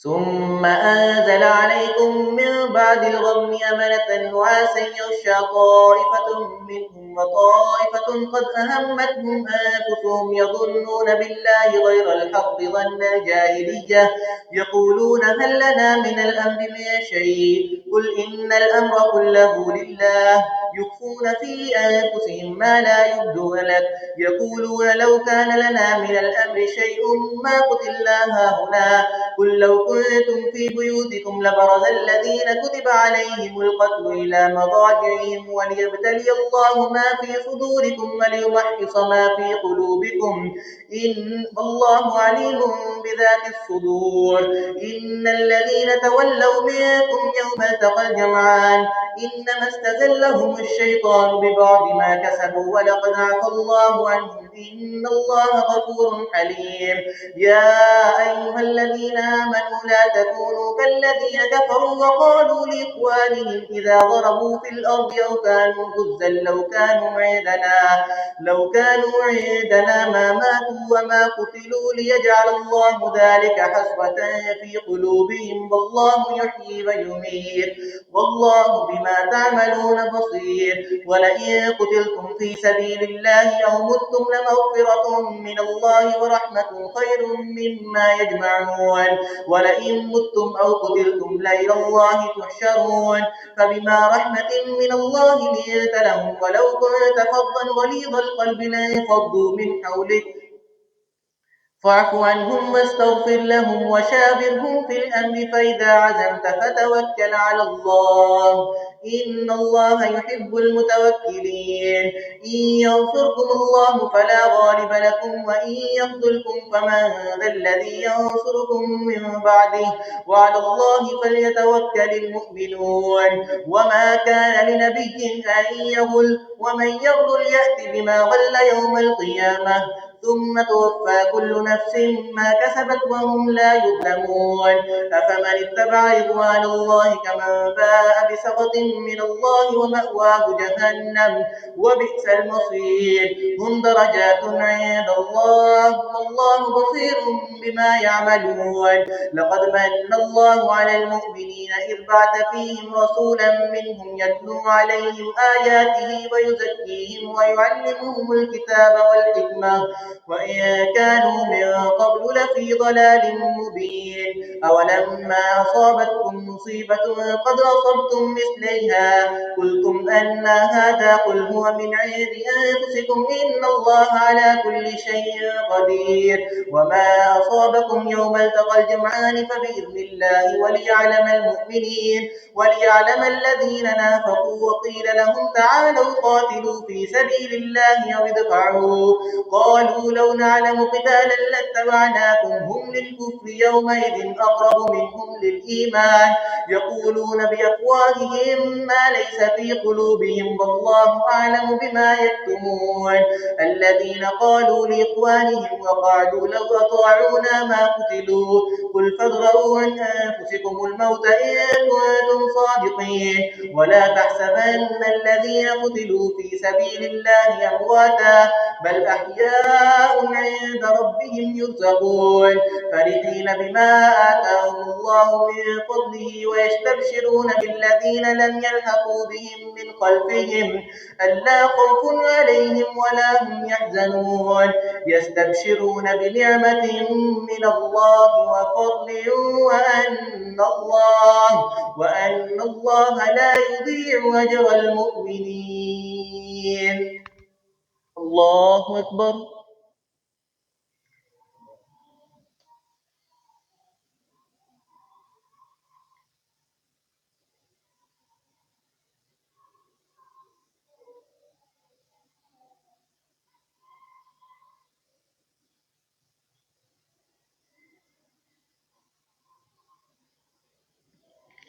Speaker 1: ثم أنزل عليكم من بعد الغم أمنة نعاسا يغشى طائفة منهم وطائفة قد أهمتهم أنفسهم يظنون بالله غير الحق ظن الجاهلية يقولون هل لنا من الأمر من شيء قل إن الأمر كله لله يخفون في أنفسهم ما لا يبدون لك يقولون لو كان لنا من الأمر شيء ما قتلنا هاهنا قل لو كنتم في بيوتكم لبرز الذين كتب عليهم القتل إلى مضاجعهم وليبتلي الله ما في صدوركم وليمحص ما في قلوبكم إن الله عليم بذات الصدور إن الذين تولوا منكم يوم التقى الجمعان إنما استزلهم الشيطان ببعض ما كسبوا ولقد عفى الله عنهم إن الله غفور حليم يا أيها الذين آمنوا لا تكونوا كالذين كفروا وقالوا لإخوانهم إذا ضربوا في الأرض أو كانوا غزا لو كانوا عندنا ما ماتوا وما قتلوا ليجعل الله ذلك حسرة في قلوبهم والله يحيي ويميت والله بما تعملون بصير ولئن قتلتم في سبيل الله أو متم لمغفرة من الله ورحمة خير مما يجمعون ولئن متم أو قتلتم لإلى الله تحشرون فبما رحمة من الله لنت لهم ولو كنت فظا غليظ القلب لانفضوا من حولك فاعف عنهم واستغفر لهم وشاورهم في الأمر فإذا عزمت فتوكل على الله إن الله يحب المتوكلين إن ينصركم الله فلا غالب لكم وإن يخذلكم فمن ذا الذي ينصركم من بعده وعلى الله فليتوكل المؤمنون وما كان لنبي أن يغل ومن يغل يأت بما غل يوم القيامة ثم توفى كل نفس ما كسبت وهم لا يظلمون أفمن اتبع رضوان الله كمن باء بسخط من الله ومأواه جهنم وبئس المصير هم درجات عند الله والله بصير بما يعملون لقد من الله على المؤمنين إذ بعث فيهم رسولا منهم يتلو عليهم آياته ويزكيهم ويعلمهم الكتاب والحكمة وإن كانوا من قبل لفي ضلال مبين أولما أصابتكم مصيبة قد أصبتم مثليها قلتم أن هذا قل هو من عند أنفسكم إن الله على كل شيء قدير وما أصابكم يوم التقى الجمعان فبإذن الله وليعلم المؤمنين وليعلم الذين نافقوا وقيل لهم تعالوا قاتلوا في سبيل الله أو ادفعوا قالوا وقالوا لو نعلم قتالا لاتبعناكم هم للكفر يومئذ أقرب منهم للإيمان يقولون بأفواههم ما ليس في قلوبهم والله أعلم بما يكتمون الذين قالوا لإخوانهم وقعدوا لو أطاعونا ما قتلوا قل فادرءوا عن أنفسكم الموت إن كنتم صادقين ولا تحسبن الذين قتلوا في سبيل الله أمواتا بل أحياء عند ربهم يرزقون فرحين بما آتاهم الله من فضله ويستبشرون بالذين لم يلحقوا بهم من خلفهم ألا خوف عليهم ولا هم يحزنون يستبشرون بنعمة من الله وفضل وأن الله لا يضيع أجر المؤمنين الله أكبر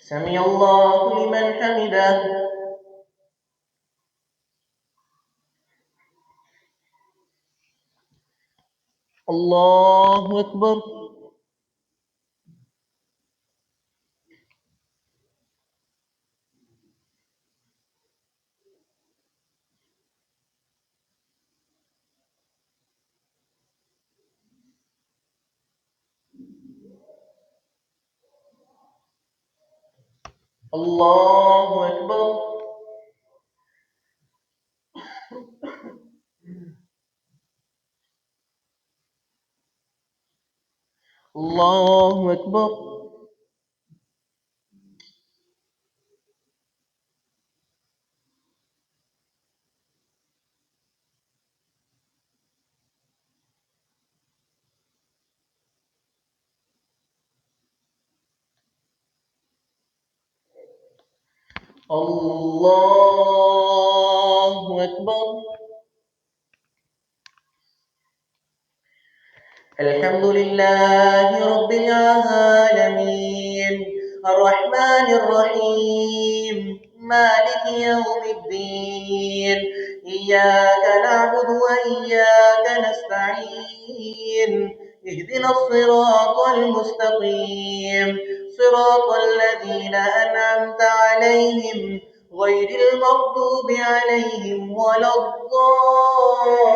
Speaker 1: سمع الله لمن حمده الله أكبر الله أكبر الله أكبر الله أكبر الحمد لله رب العالمين الرحمن الرحيم مالك يوم الدين إياك نعبد وإياك نستعين اهدنا الصراط المستقيم صراط الذين أنعمت عليهم غير المغضوب عليهم ولا الضالين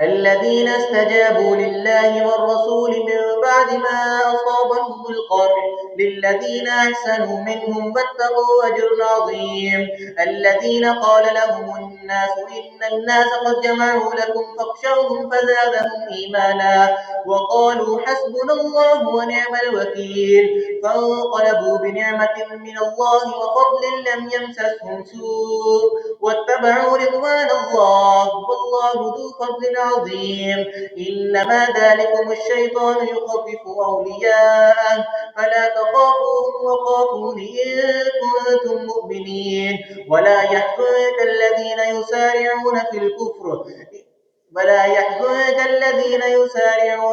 Speaker 1: الذين استجابوا لله والرسول من بعد ما أصابهم القرح للذين أحسنوا منهم واتقوا أجر عظيم الذين قال لهم الناس إن الناس قد جمعوا لكم فاخشوهم فزادهم إيمانا وقالوا حسبنا الله ونعم الوكيل فانقلبوا بنعمة من الله وفضل لم يمسسهم سوء واتبعوا رضوان الله والله ذو فضل عظيم إنما ذلكم الشيطان يخوف أولياءه فلا تخافوهم وخافون إن كنتم مؤمنين ولا يحزنك الذين يسارعون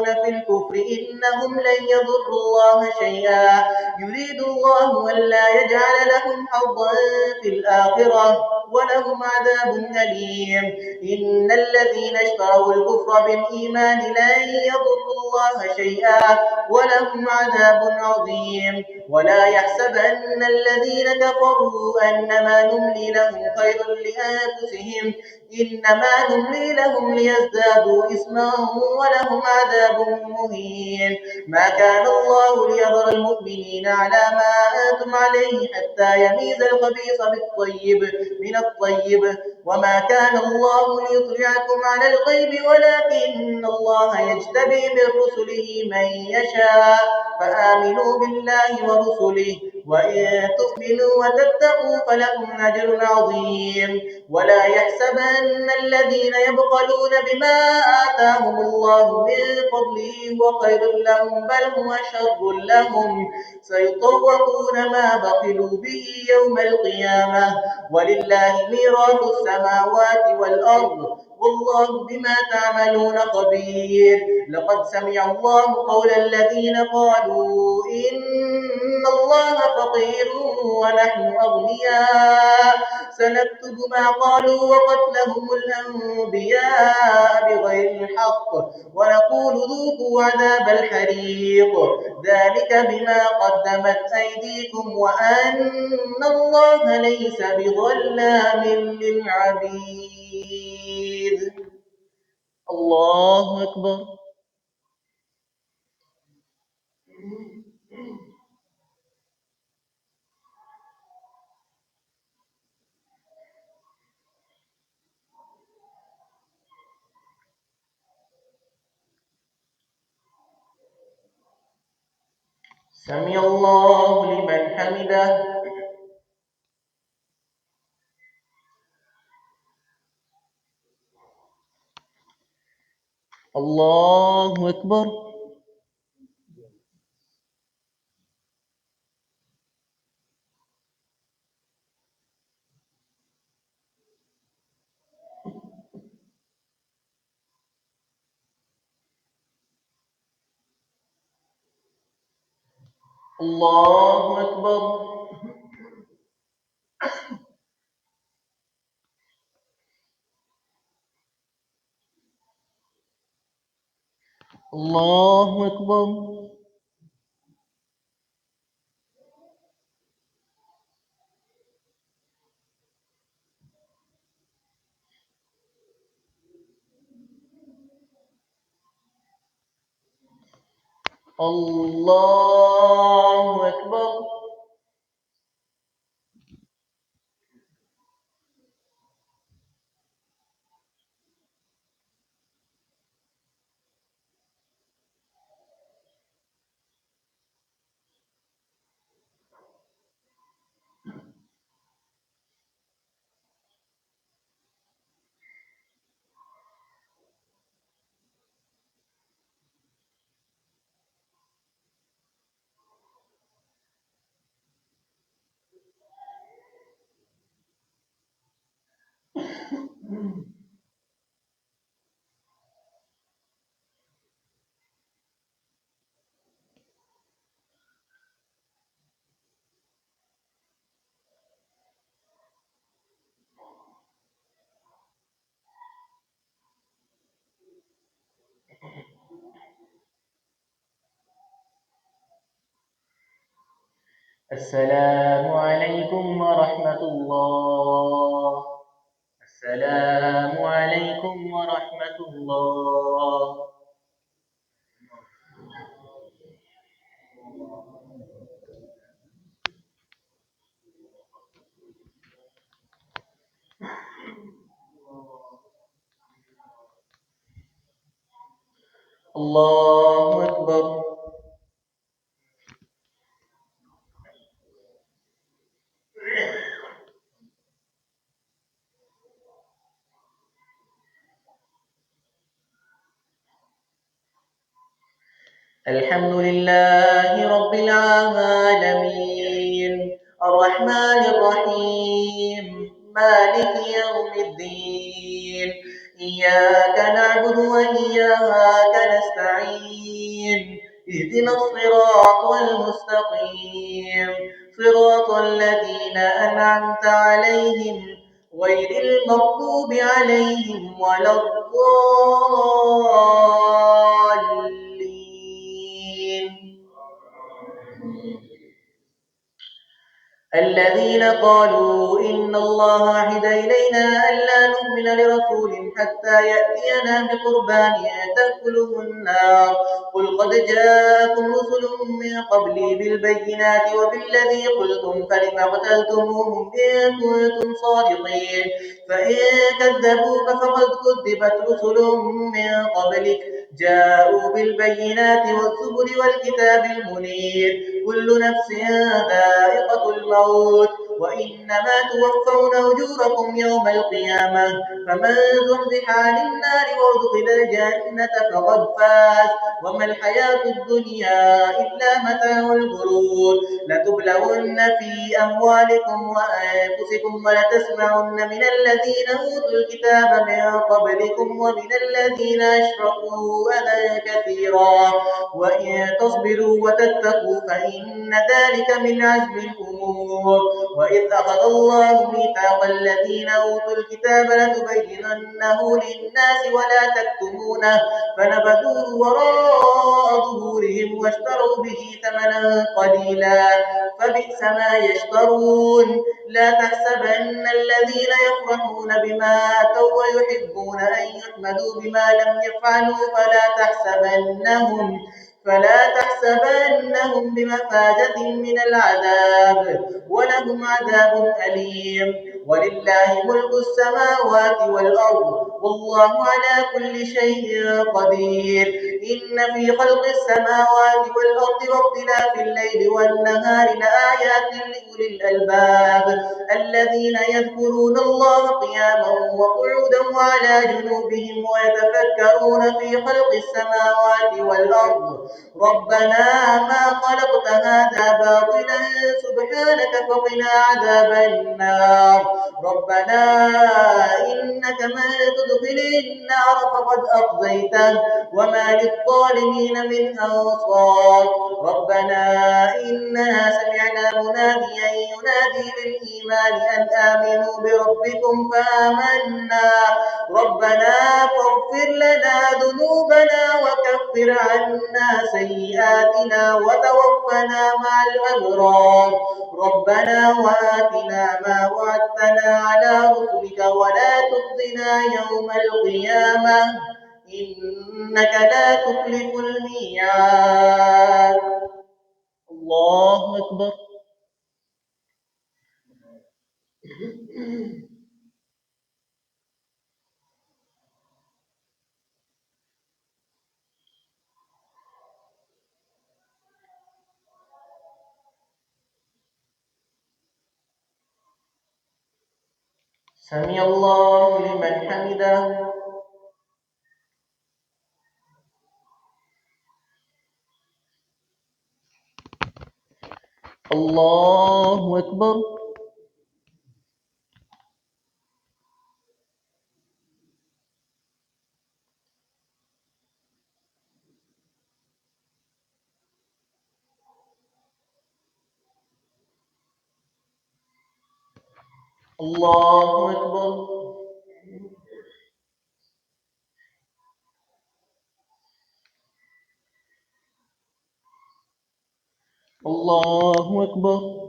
Speaker 1: في الكفر إنهم لن يضروا الله شيئا يريد الله ألا يجعل لهم حظا في الآخرة ولهم عذاب أليم إن الذين اشتروا الكفر بالإيمان لن يضروا الله شيئا ولهم عذاب عظيم ولا يحسبن الذين كفروا أنما نملي لهم خير لأنفسهم إنما نملي لهم ليزدادوا إثما ولهم عذاب مهين ما كان الله ليذر المؤمنين على ما أنتم عليه حتى يميز الخبيث من الطيب وما كان الله ليطلعكم على الغيب ولكن الله يجتبي من رسله من يشاء فآمنوا بالله ورسله وإن تؤمنوا وتتقوا فلكم أجر عظيم ولا يحسبن الذين يبخلون بما آتاهم الله من فضله هو خير لهم بل هو شر لهم سيطوقون ما بخلوا به يوم القيامة ولله ميراث السماوات والأرض والله بما تعملون خبير لقد سمع الله قول الذين قالوا إن الله فقير ونحن أغنياء سنكتب ما قالوا وقتلهم الأنبياء بغير الحق ونقول ذوقوا عذاب الحريق ذلك بما قدمت أيديكم وأن الله ليس بظلام للعبيد الله أكبر سمع الله لمن حمده الله أكبر الله أكبر الله أكبر الله أكبر السلام عليكم ورحمة الله السلام عليكم ورحمة الله الله أكبر الحمد لله رب العالمين الرحمن الرحيم مالك يوم الدين إياك نعبد وإياك نستعين اهدنا الصراط المستقيم صراط الذين أنعمت عليهم غير المغضوب عليهم ولا الضالين الذين قالوا إن الله عهد إلينا ألا نؤمن لرسول حتى يأتينا بقربان تأكله النار قل قد جاءكم رسل من قبلي بالبينات وبالذي قلتم فلم اقتلتموهم إن كنتم صادقين فإن كذبوك فقد كذبت رسل من قبلك جاءوا بالبينات والزبر والكتاب المنير كل نفس ذائقة الموت وإنما توفون أجوركم يوم القيامة فمن زحزح عن النار وأدخل الجنة فقد فاز وما الحياة الدنيا إلا متاع الغرور لتبلون في أموالكم وأنفسكم ولتسمعن من الذين أوتوا الكتاب من قبلكم ومن الذين أشركوا أذى كثيرا وإن تصبروا وتتقوا فإن ذلك من عزم الأمور وإذ أخذ الله ميثاق الذين أوتوا الكتاب لتبيننه للناس ولا تكتمونه فنبذوه وراء ظهورهم واشتروا به ثمنا قليلا فبئس ما يشترون لا تحسبن الذين يفرحون بما أتوا ويحبون أن يحمدوا بما لم يفعلوا فلا تحسبنهم بمفازة من العذاب ولهم عذاب أليم ولله ملك السماوات والأرض والله على كل شيء قدير إن في خلق السماوات والأرض واختلاف الليل والنهار لآيات لأولي الألباب الذين يذكرون الله قياما وقعودا وعلى جنوبهم ويتفكرون في خلق السماوات والأرض ربنا ما خلقت هذا باطلا سبحانك فقنا عذاب النار ربنا إنك من تدخل النار فقد أخزيته وما للظالمين من أنصار ربنا إنا سمعنا مناديا ينادي للإيمان أن آمنوا بربكم فآمنا ربنا فاغفر لنا ذنوبنا وكفر عنا سيئاتنا وتوفنا مع الأبرار ربنا وآتنا ما وعدتنا على رسلك ولا تخزنا يوم القيامة إنك لا تخلف الميعاد الله أكبر سمع الله لمن حمده الله أكبر الله أكبر الله أكبر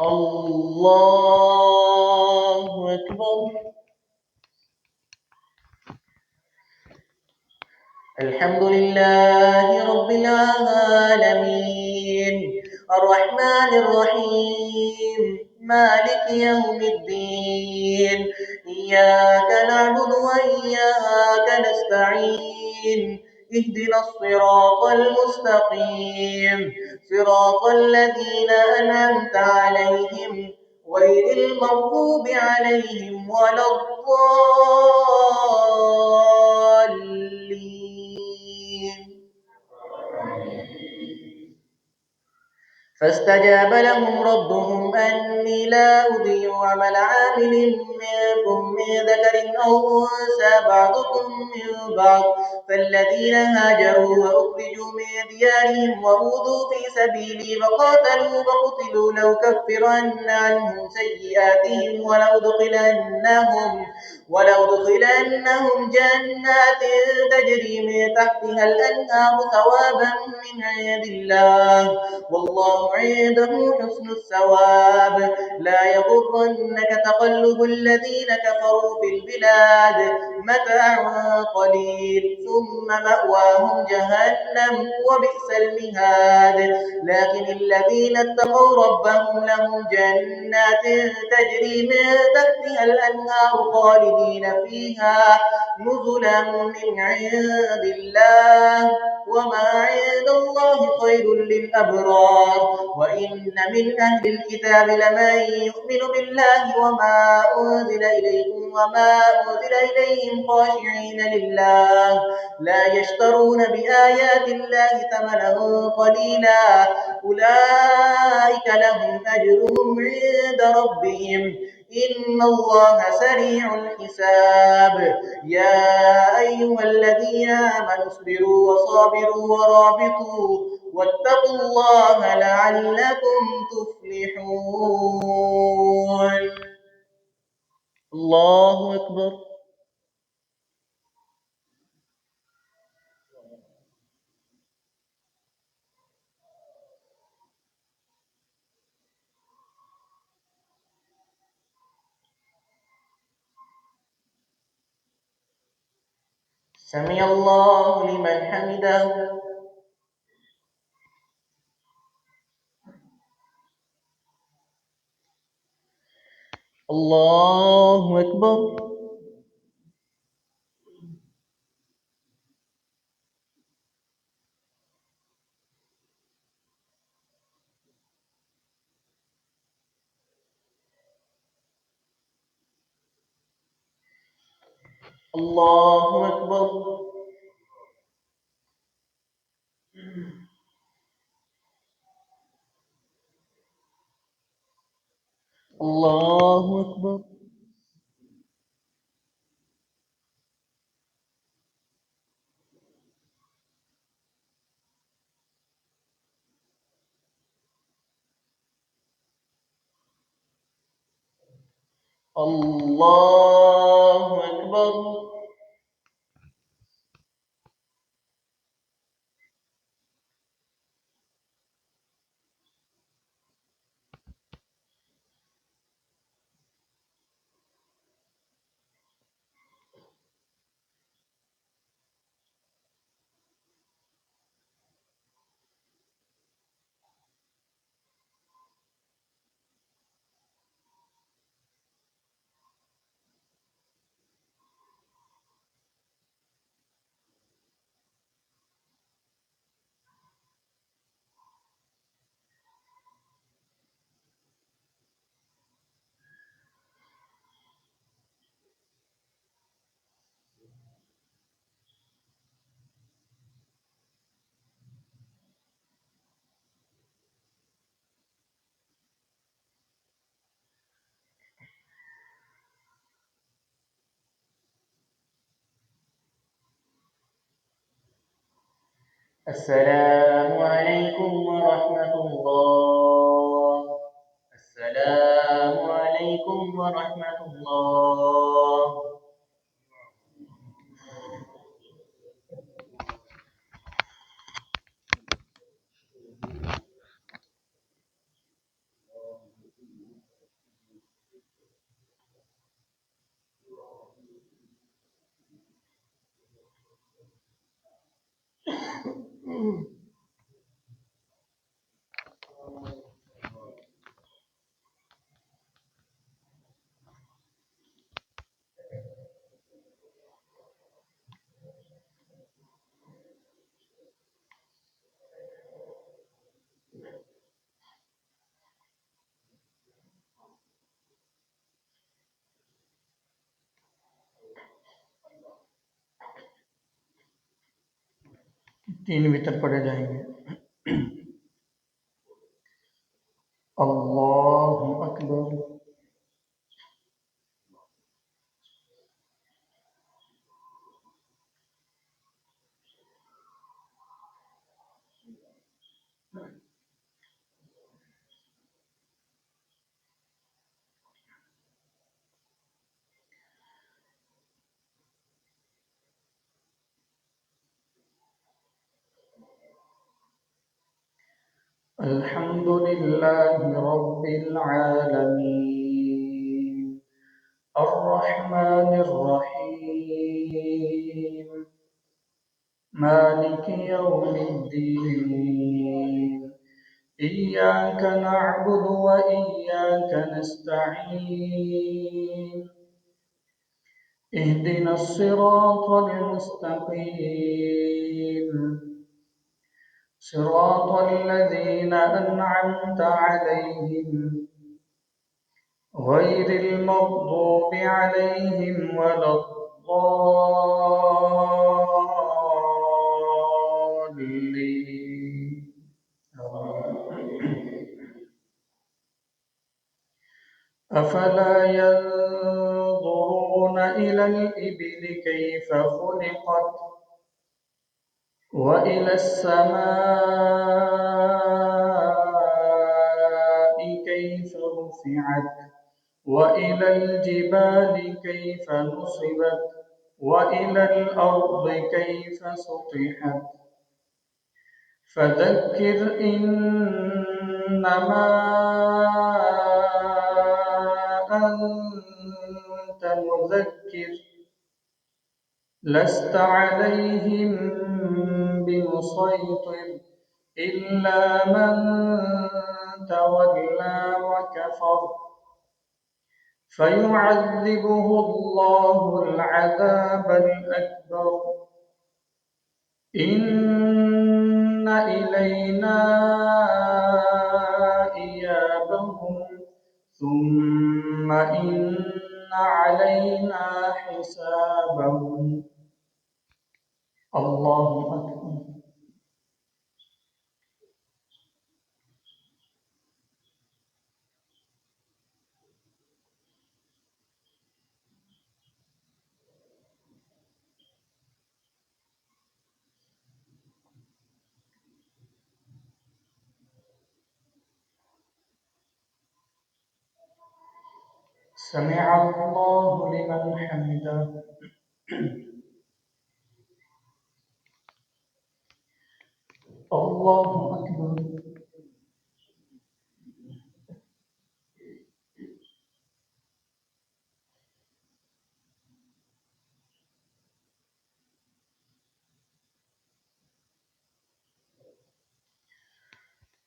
Speaker 1: الله أكبر الحمد لله رب العالمين الرحمن الرحيم مالك يوم الدين إياك نعبد وإياك نستعين اهدنا الصراط المستقيم صراط الذين أنعمت عليهم غير المغضوب عليهم ولا الضالين فاستجاب لهم ربهم أني لا أضيع عمل عامل منكم من ذكر أو أنثى بعضكم من بعض فالذين هاجروا وأخرجوا من ديارهم وأوذوا في سبيلي وقاتلوا وقتلوا لأكفرن عنهم سيئاتهم ولأدخلنهم جنات تجري من تحتها الأنهار ثوابا من عند الله والله عنده حسن الثواب لا يغرنك تقلب الذين كفروا كفروا في البلاد متاع قليل ثم مأواهم جهنم وبئس المهاد لكن الذين اتقوا ربهم لهم جنات تجري من تحتها الأنهار خالدين فيها نزلا من عند الله وما عند الله خير للأبرار وإن من أهل الكتاب لمن يؤمن بالله وما أنزل إليكم وما أنزل إليهم خاشعين لله لا يشترون بآيات الله ثمنا قليلا أولئك لهم أجرهم عند ربهم إن الله سريع الحساب يا أيها الذين آمنوا اصبروا وصابروا ورابطوا واتقوا الله لعلكم تفلحون الله أكبر سمع الله لمن حمده الله أكبر الله أكبر الله أكبر الله أكبر السلام عليكم ورحمة الله السلام عليكم ورحمة الله तीन वितर पढ़े जाएंगे अल्लाहु अकबर الحمد لله رب العالمين الرحمن
Speaker 2: مالك يوم الدين إياك نعبد وإياك نستعين اهدنا الصراط المستقيم صراط الذين أنعمت عليهم غير المغضوب عليهم ولا الضالين. أفلا ينظرون إلى الإبل كيف خلقت وإلى السماء كيف رفعت وإلى الجبال كيف نصبت وإلى الأرض كيف سطحت فذكر إنما أنت مذكر لست عليهم بمسيطر إلا من تولى وكفر فيعذبه الله العذاب الأكبر إن إلينا إيابهم ثم إن علينا حسابهم. الله أكبر. سمع الله لمن حمده. الله أكبر.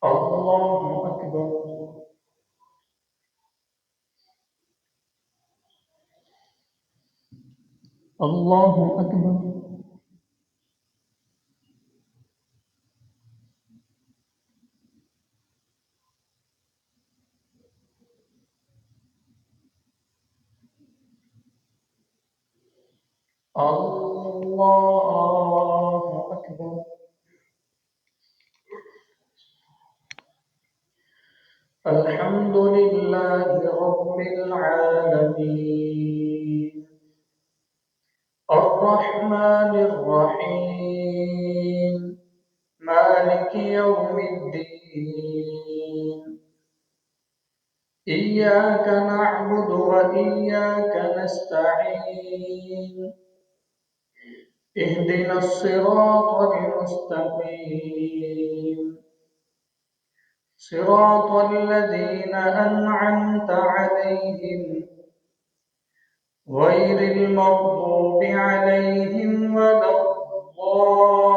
Speaker 2: الله أكبر. الله أكبر. الله أكبر. الحمد لله رب العالمين الرحمن الرحيم مالك يوم الدين إياك نعبد وإياك نستعين اهدنا الصراط المستقيم صراط الذين أنعمت عليهم غير المغضوب عليهم ولا الضالين.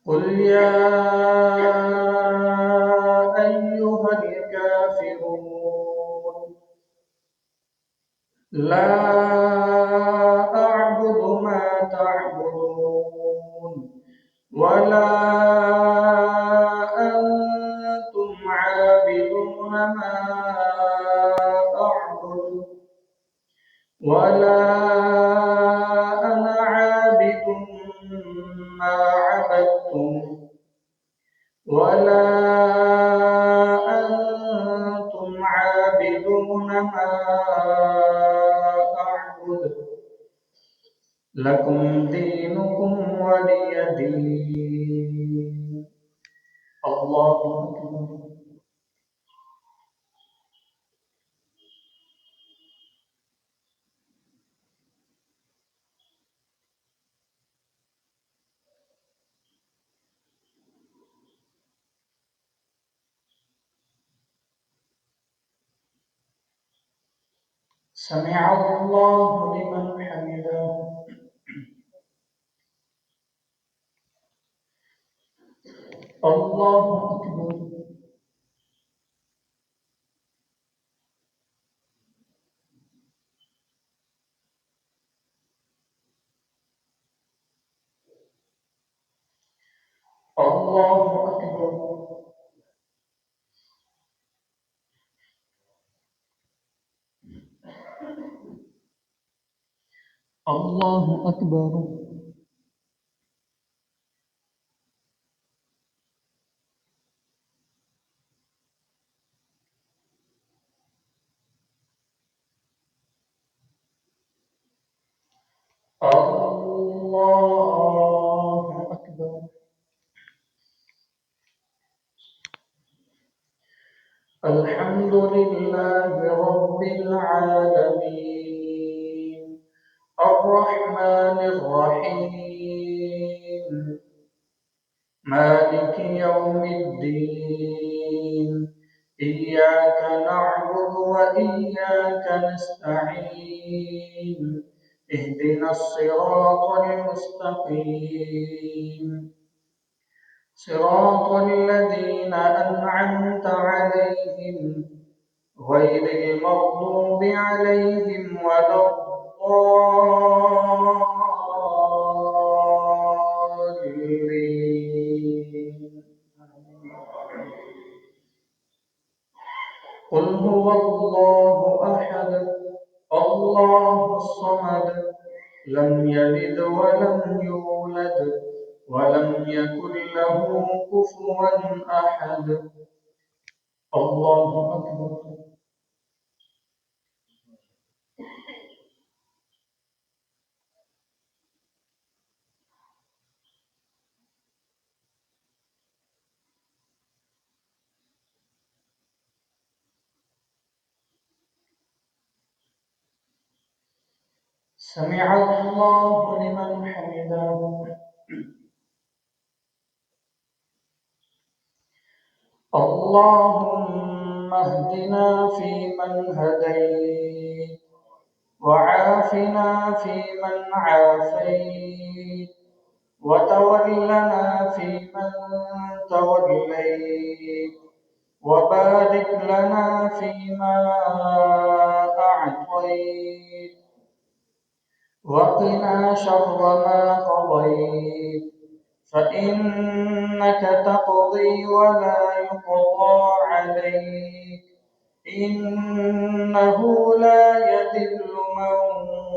Speaker 2: قل يا أيها الكافرون لا أعبد ما تعبدون ولا أنتم عابدون ما أعبد ولا أنا عابد ما عبدتم ولا أنتم عابدون ما أعبد لكم دينكم ولي دين. الله أكبر. سمع الله لمن حمده. الله أكبر. الله أكبر. الله أكبر. الله أكبر. الحمد لله رب العالمين الرحمن الرحيم مالك يوم الدين إياك نعبد وإياك نستعين اهدنا الصراط المستقيم صراط الذين أنعمت عليهم غير المغضوب عليهم ولا الضالين. قل هو الله أحد الله الصمد لم يلد ولم يولد ولم يكن له كفوا أحد. الله أكبر. سمع الله لمن حمده. اللهم اهدنا فيمن هديت وعافنا فيمن عافيت وتولنا فيمن توليت وبارك لنا فيما أعطيت وقنا شر ما قضيت فإنك تقضي ولا يقضى عليك إنه لا يذل من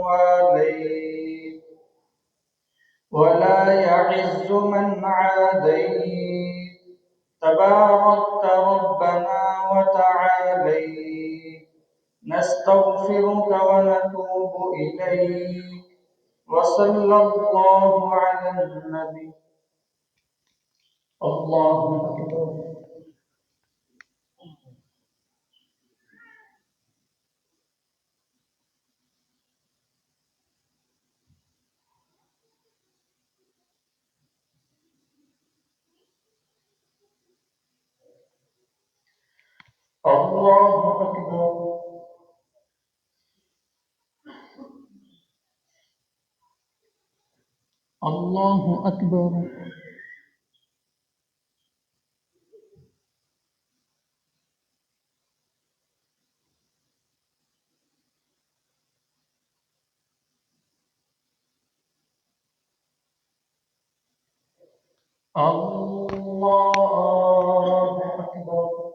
Speaker 2: واليت ولا يعز من عاديت تباركت ربنا وتعاليت نستغفرك ونتوب إليك وصلى الله على النبي. الله أكبر. الله أكبر. الله أكبر. الله أكبر.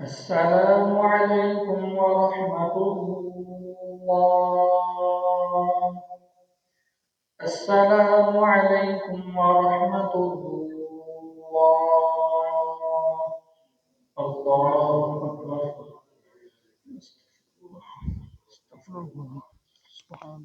Speaker 2: السلام عليكم ورحمة الله. السلام عليكم ورحمة الله. الله أكبر. استغفر الله. سبحان